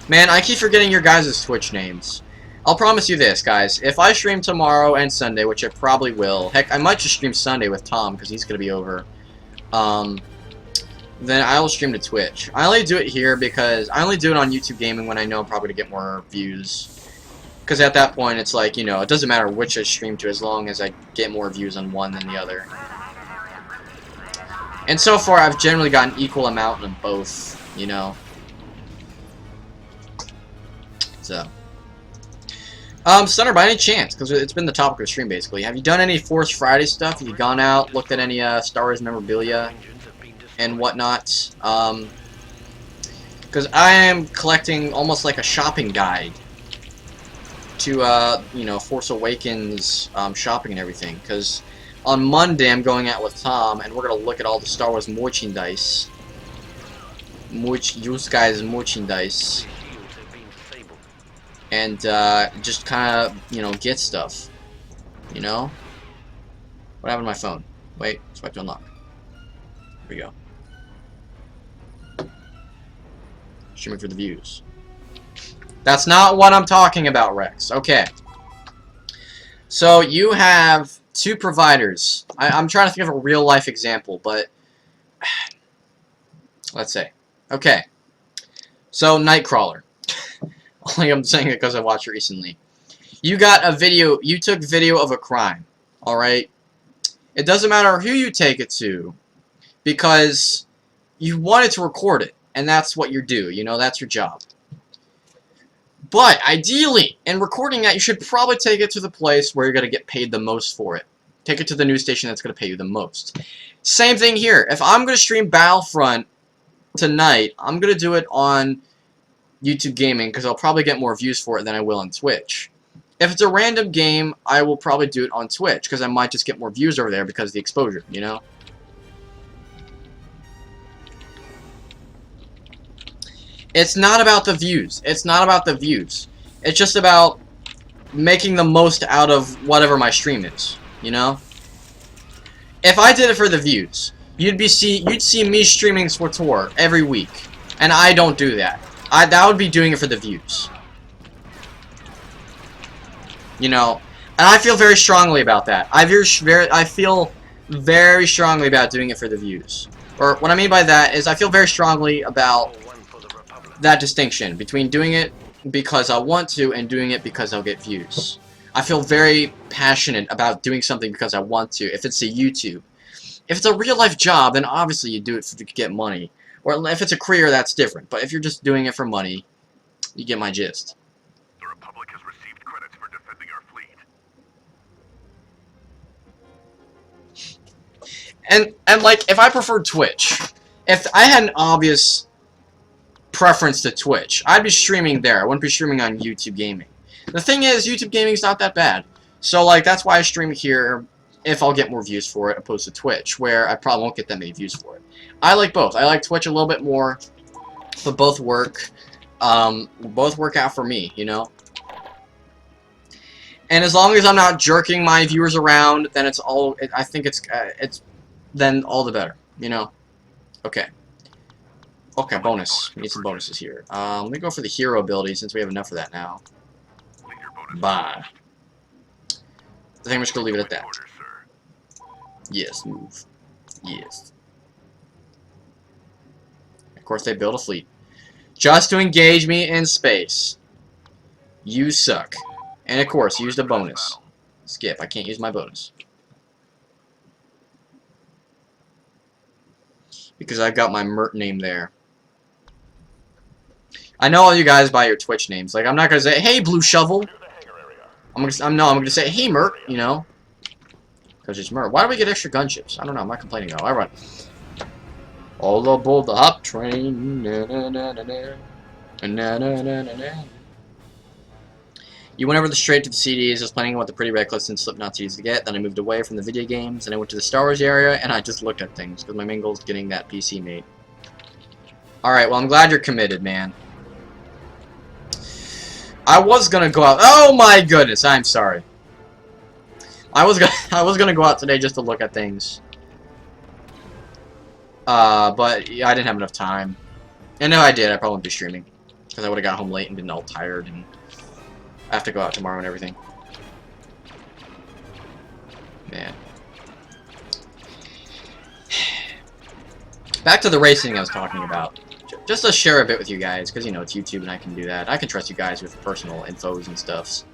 Man, I keep forgetting your guys' Twitch names. I'll promise you this, guys. If I stream tomorrow and Sunday, which I probably will, heck, I might just stream Sunday with Tom, because he's going to be over, then I will stream to Twitch. I only do it here because I only do it on YouTube Gaming when I know I'm probably going to get more views. Because at that point, it's like, you know, it doesn't matter which I stream to as long as I get more views on one than the other. And so far, I've generally gotten equal amount on both, you know. So. Stunner, by any chance, because it's been the topic of the stream, basically, have you done any Force Friday stuff? Have you gone out, looked at any Star Wars memorabilia and whatnot? Because I am collecting almost like a shopping guide to, you know, Force Awakens shopping and everything. Because on Monday, I'm going out with Tom, and we're going to look at all the Star Wars merchandise. Use guys' merchandise. And just kind of, you know, get stuff. You know? What happened to my phone? Wait, swipe to unlock. Here we go. Streaming for the views. That's not what I'm talking about, Rex. Okay. So you have 2 providers. I'm trying to think of a real life example, but let's say. Okay. So, Nightcrawler. Only I'm saying it because I watched it recently. You got a video, you took video of a crime, alright? It doesn't matter who you take it to, because you wanted to record it, and that's what you do, you know, that's your job. But, ideally, in recording that, you should probably take it to the place where you're going to get paid the most for it. Take it to the news station that's going to pay you the most. Same thing here. If I'm going to stream Battlefront tonight, I'm going to do it on YouTube Gaming, because I'll probably get more views for it than I will on Twitch. If it's a random game, I will probably do it on Twitch, because I might just get more views over there because of the exposure, you know? It's not about the views. It's not about the views. It's just about making the most out of whatever my stream is, you know? If I did it for the views, you'd see me streaming SaiTorr's every week, and I don't do that. That would be doing it for the views. You know, and I feel very strongly about that. I feel very strongly about doing it for the views. Or what I mean by that is I feel very strongly about that distinction between doing it because I want to and doing it because I'll get views. I feel very passionate about doing something because I want to. If it's a YouTube. If it's a real life job, then obviously you do it to get money. Or if it's a career, that's different. But if you're just doing it for money, you get my gist. The Republic has received credits for defending our fleet. And like, if I preferred Twitch, if I had an obvious preference to Twitch, I'd be streaming there. I wouldn't be streaming on YouTube Gaming. The thing is, YouTube Gaming's not that bad. So, like, that's why I stream here if I'll get more views for it, opposed to Twitch, where I probably won't get that many views for it. I like both. I like Twitch a little bit more, but both work. Both work out for me, you know? And as long as I'm not jerking my viewers around, then it's all, I think it's then all the better, you know? Okay. Okay, bonus. We need some bonuses here. Let me go for the hero ability since we have enough of that now. Bye. I think I'm just gonna leave it at that. Yes, move. Yes. Of course, they build a fleet. Just to engage me in space. You suck. And of course, use the bonus. Skip, I can't use my bonus. Because I've got my Mert name there. I know all you guys by your Twitch names. Like, I'm not gonna say, hey, Blue Shovel. I'm gonna say, hey, Mert, you know. Because it's Mert. Why do we get extra gunships? I don't know, I'm not complaining though. I run. All aboard the hop train. Na, na, na, na, na. Na, na, na, na, na. You went over the straight to the CDs. I was planning on what the Pretty Reckless and Slipknot CDs to get. Then I moved away from the video games, and I went to the Star Wars area, and I just looked at things, because my main goal is getting that PC made. Alright, well, I'm glad you're committed, man. I was gonna go out. Oh my goodness, I'm sorry. I was gonna go out today just to look at things. But yeah, I didn't have enough time. And if I did, I probably wouldn't be streaming. Because I would have got home late and been all tired, and I have to go out tomorrow and everything. Man. Back to the racing I was talking about. Just to share a bit with you guys, because, you know, it's YouTube and I can do that. I can trust you guys with personal infos and stuffs.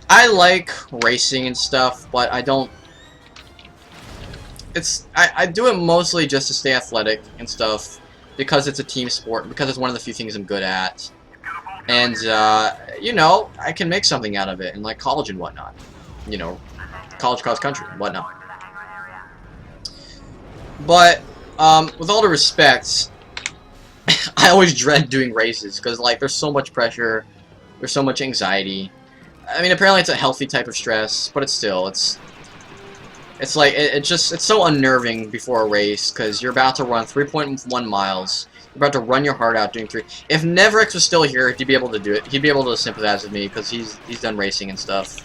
I like racing and stuff, but I don't... I do it mostly just to stay athletic and stuff, because it's a team sport, because it's one of the few things I'm good at. And, you know, I can make something out of it, in, like, college and whatnot. You know, college cross country and whatnot. But... with all due respect, I always dread doing races, because, like, there's so much pressure, there's so much anxiety. I mean, apparently it's a healthy type of stress, but it's still, it's like, it's so unnerving before a race, because you're about to run 3.1 miles, you're about to run your heart out doing 3. If Nevrix was still here, he'd be able to do it, he'd be able to sympathize with me, because he's done racing and stuff.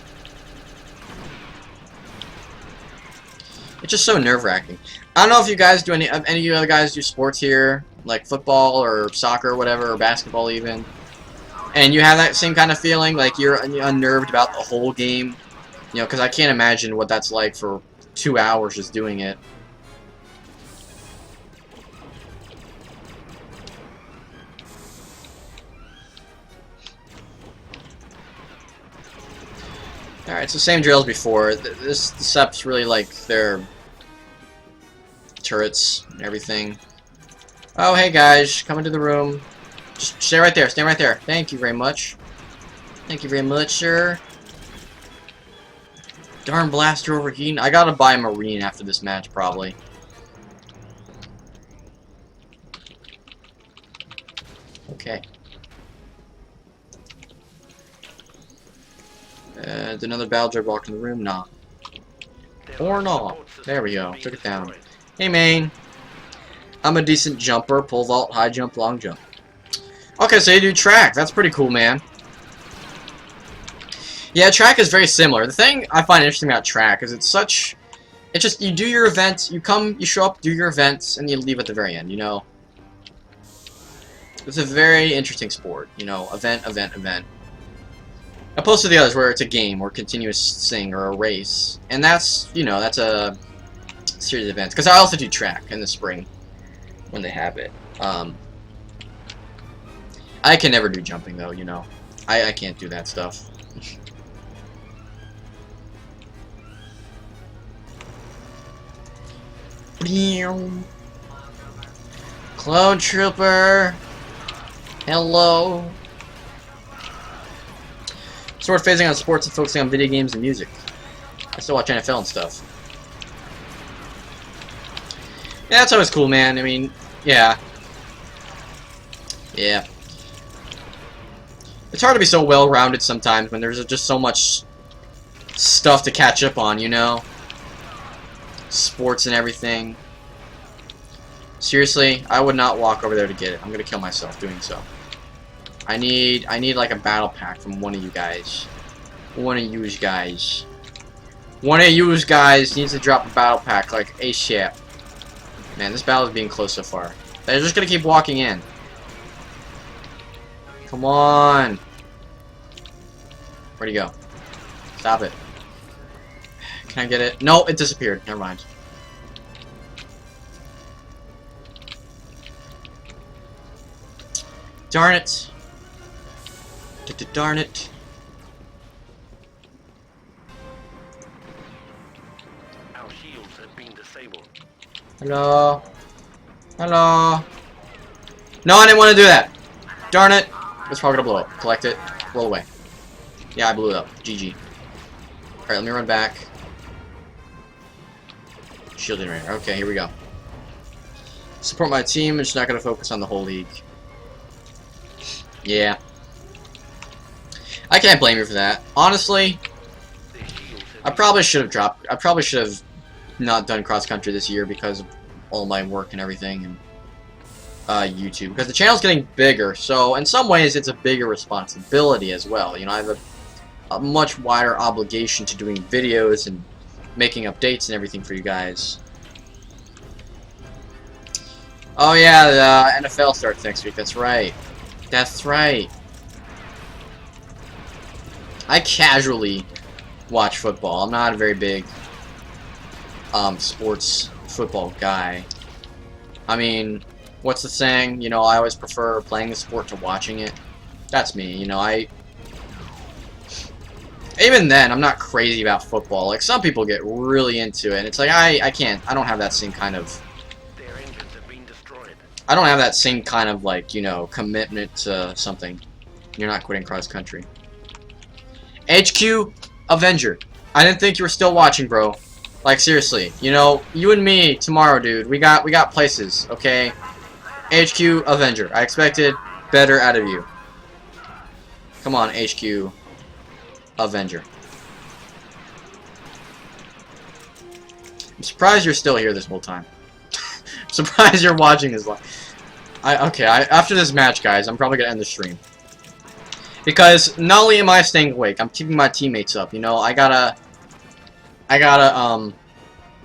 It's just so nerve-wracking. I don't know if you guys do any of you other guys do sports here, like football or soccer or whatever, or basketball even. And you have that same kind of feeling, like you're unnerved about the whole game. You know, because I can't imagine what that's like for 2 hours just doing it. Alright, it's the same drill as before. The Seps really like their turrets and everything. Oh, hey guys, come into the room. Just stay right there, stay right there. Thank you very much. Thank you very much, sir. Darn blaster overheating. I gotta buy a Marine after this match, probably. Okay. Did another battle droid walk in the room? Nah. Or not. There we go. Took it down. Hey, main. I'm a decent jumper. Pole vault, high jump, long jump. Okay, so you do track. That's pretty cool, man. Yeah, track is very similar. The thing I find interesting about track is it's just, you do your events, you show up, do your events, and you leave at the very end, you know? It's a very interesting sport, you know, event, event, event. Opposed to the others where it's a game or a continuous thing or a race. And that's, you know, that's a series of events. Because I also do track in the spring when they have it. I can never do jumping though, you know. I can't do that stuff. Clone Trooper. Hello. Sort of phasing on sports and focusing on video games and music. I still watch NFL and stuff. Yeah, that's always cool, man. I mean, yeah. Yeah. It's hard to be so well-rounded sometimes when there's just so much stuff to catch up on, you know? Sports and everything. Seriously, I would not walk over there to get it. I'm gonna kill myself doing so. I need like a battle pack from one of you guys. One of you guys. One of you guys needs to drop a battle pack like ASAP. Man, this battle is being close so far. They're just gonna keep walking in. Come on. Where'd he go? Stop it. Can I get it? No, it disappeared. Never mind. Darn it. Darn it. Our shields have been disabled. Hello? Hello? No, I didn't want to do that. Darn it. It's probably gonna blow up. Collect it. Roll away. Yeah, I blew it up. GG. Alright, let me run back. Shield generator. Okay, here we go. Support my team. I'm just not gonna focus on the whole league. Yeah. I can't blame you for that. Honestly, I probably should have not done cross country this year because of all my work and everything and YouTube. Because the channel's getting bigger, so in some ways it's a bigger responsibility as well. You know, I have a much wider obligation to doing videos and making updates and everything for you guys. Oh yeah, the NFL starts next week. That's right. That's right. I casually watch football. I'm not a very big sports football guy. I mean, what's the saying? You know, I always prefer playing the sport to watching it. That's me. You know, even then, I'm not crazy about football. Like, some people get really into it, and it's like, I don't have that same kind of... Their engines have been destroyed. I don't have that same kind of, like, you know, commitment to something. You're not quitting cross country. HQ Avenger. I didn't think you were still watching, bro. Like, seriously. You know, you and me tomorrow, dude. We got places, okay? HQ Avenger. I expected better out of you. Come on, HQ Avenger. I'm surprised you're still here this whole time. I'm surprised you're watching this live. After this match, guys, I'm probably gonna end the stream. Because not only am I staying awake, I'm keeping my teammates up. You know, I gotta,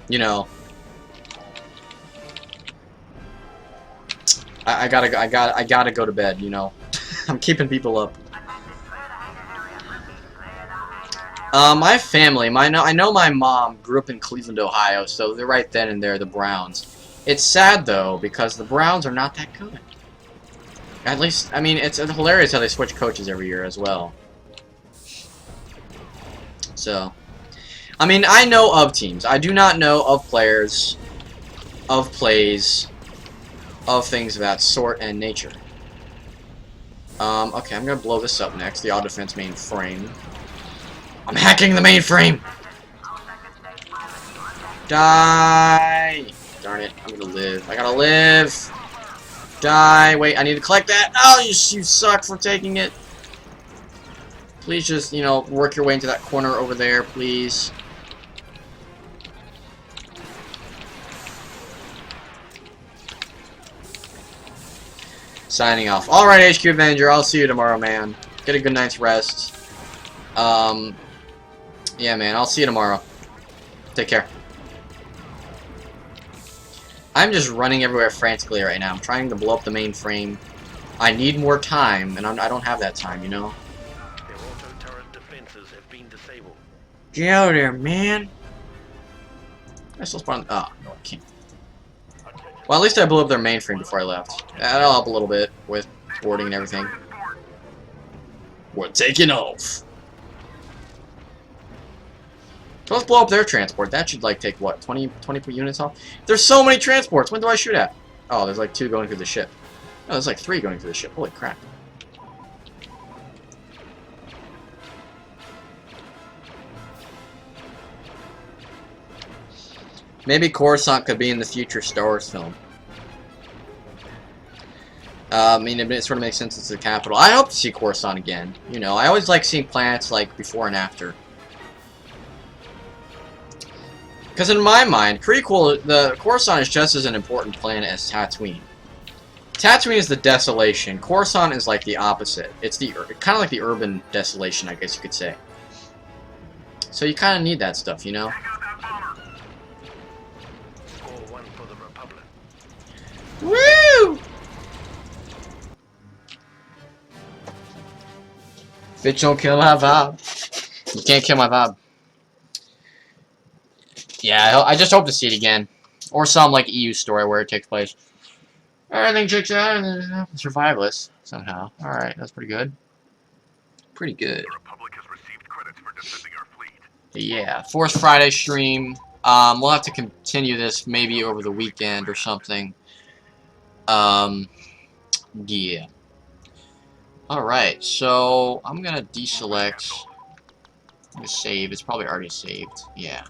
you know, I gotta go to bed. You know, I'm keeping people up. My family, I know my mom grew up in Cleveland, Ohio, so they're right then and there, the Browns. It's sad, though, because the Browns are not that good. At least, I mean, it's hilarious how they switch coaches every year as well. So, I mean, I know of teams. I do not know of players, of plays, of things of that sort and nature. Okay, I'm gonna blow this up next, the auto defense mainframe. I'm hacking the mainframe! Die! Darn it, I'm gonna live. I gotta live! Die! Wait, I need to collect that! Oh, you suck for taking it! Please just, you know, work your way into that corner over there, please. Signing off. Alright, HQ Avenger, I'll see you tomorrow, man. Get a good night's rest. Yeah, man, I'll see you tomorrow. Take care. I'm just running everywhere frantically right now. I'm trying to blow up the mainframe. I need more time, and I don't have that time, you know? Their auto-turret defenses have been disabled. Get out of there, man! I still spawn. Oh, no, I can't. Well, at least I blew up their mainframe before I left. That'll help a little bit with boarding and everything. We're taking off! So let's blow up their transport. That should, like, take, what, 20 units off? There's so many transports! When do I shoot at? Oh, there's, like, 2 going through the ship. Oh, there's, like, 3 going through the ship. Holy crap. Maybe Coruscant could be in the future Star Wars film. I mean, it sort of makes sense it's the capital. I hope to see Coruscant again. You know, I always like seeing planets, like, before and after. Because in my mind, pretty cool, the Coruscant is just as an important planet as Tatooine. Tatooine is the desolation. Coruscant is like the opposite. It's the kind of like the urban desolation, I guess you could say. So you kind of need that stuff, you know? Score 1 for the Republic. Woo! Bitch, don't kill my vibe. You can't kill my vibe. Yeah, I just hope to see it again. Or some, like, EU story where it takes place. Everything checks out, and then survivalist, somehow. Alright, that's pretty good. Pretty good. The Republic has received credits for defending our fleet. Yeah, Force Friday stream. We'll have to continue this maybe over the weekend or something. Yeah. Alright, so I'm gonna deselect. I'm gonna save. It's probably already saved. Yeah.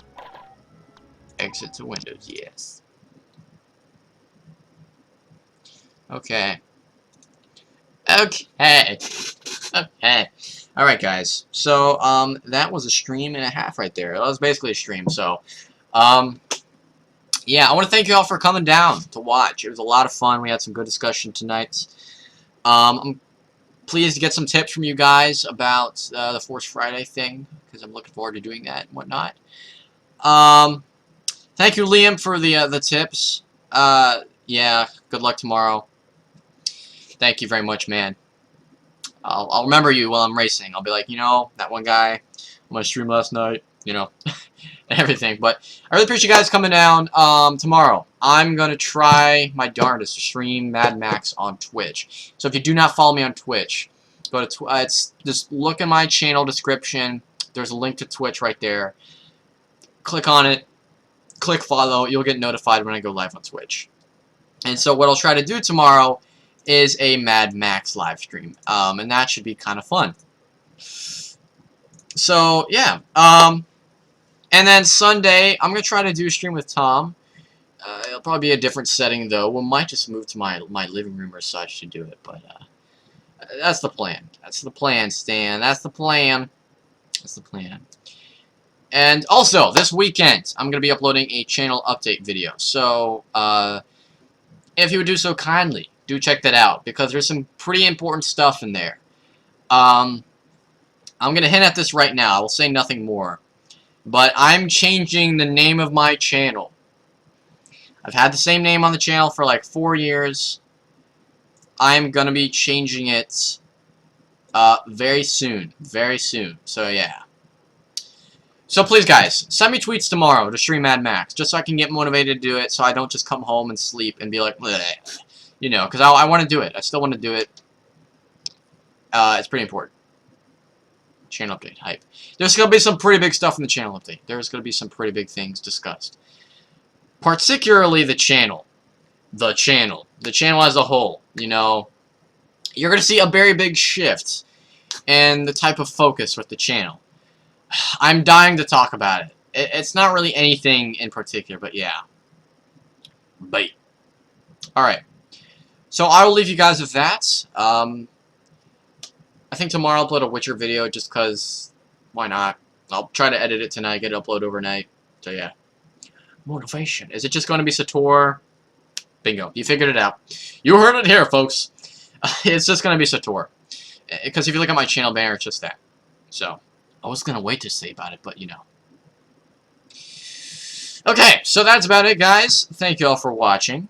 Exit to Windows, yes. Okay. Okay. Okay. Alright, guys. So, that was a stream and a half right there. That was basically a stream, so, yeah, I want to thank you all for coming down to watch. It was a lot of fun. We had some good discussion tonight. I'm pleased to get some tips from you guys about the Force Friday thing, because I'm looking forward to doing that and whatnot. Thank you, Liam, for the tips. Yeah, good luck tomorrow. Thank you very much, man. I'll remember you while I'm racing. I'll be like, you know, that one guy on my stream last night, you know, and everything. But I really appreciate you guys coming down. Tomorrow, I'm going to try my darndest to stream Mad Max on Twitch. So if you do not follow me on Twitch, go to just look in my channel description. There's a link to Twitch right there. Click on it. Click follow. You'll get notified when I go live on Twitch. And so what I'll try to do tomorrow is a Mad Max live stream. And that should be kind of fun. So, yeah. And then Sunday, I'm going to try to do a stream with Tom. It'll probably be a different setting, though. We might just move to my living room or such to do it. But that's the plan. That's the plan, Stan. That's the plan. That's the plan. And also, this weekend, I'm going to be uploading a channel update video. So, if you would do so kindly, do check that out. Because there's some pretty important stuff in there. I'm going to hint at this right now. I will say nothing more. But I'm changing the name of my channel. I've had the same name on the channel for like 4 years. I'm going to be changing it very soon. Very soon. So, yeah. So please, guys, send me tweets tomorrow to stream Mad Max, just so I can get motivated to do it, so I don't just come home and sleep and be like, bleh. You know, because I want to do it. I still want to do it. It's pretty important. Channel update, hype. There's going to be some pretty big stuff in the channel update. There's going to be some pretty big things discussed. Particularly the channel. The channel as a whole, you know. You're going to see a very big shift in the type of focus with the channel. I'm dying to talk about it. It's not really anything in particular, but yeah. Bait. Alright. So I will leave you guys with that. I think tomorrow I'll upload a Witcher video just because, why not? I'll try to edit it tonight, get it uploaded overnight. So yeah. Motivation. Is it just going to be SaiTorr? Bingo. You figured it out. You heard it here, folks. It's just going to be SaiTorr. Because if you look at my channel banner, it's just that. So, I was going to wait to say about it, but you know. Okay, so that's about it, guys. Thank you all for watching.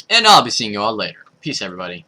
And I'll be seeing you all later. Peace, everybody.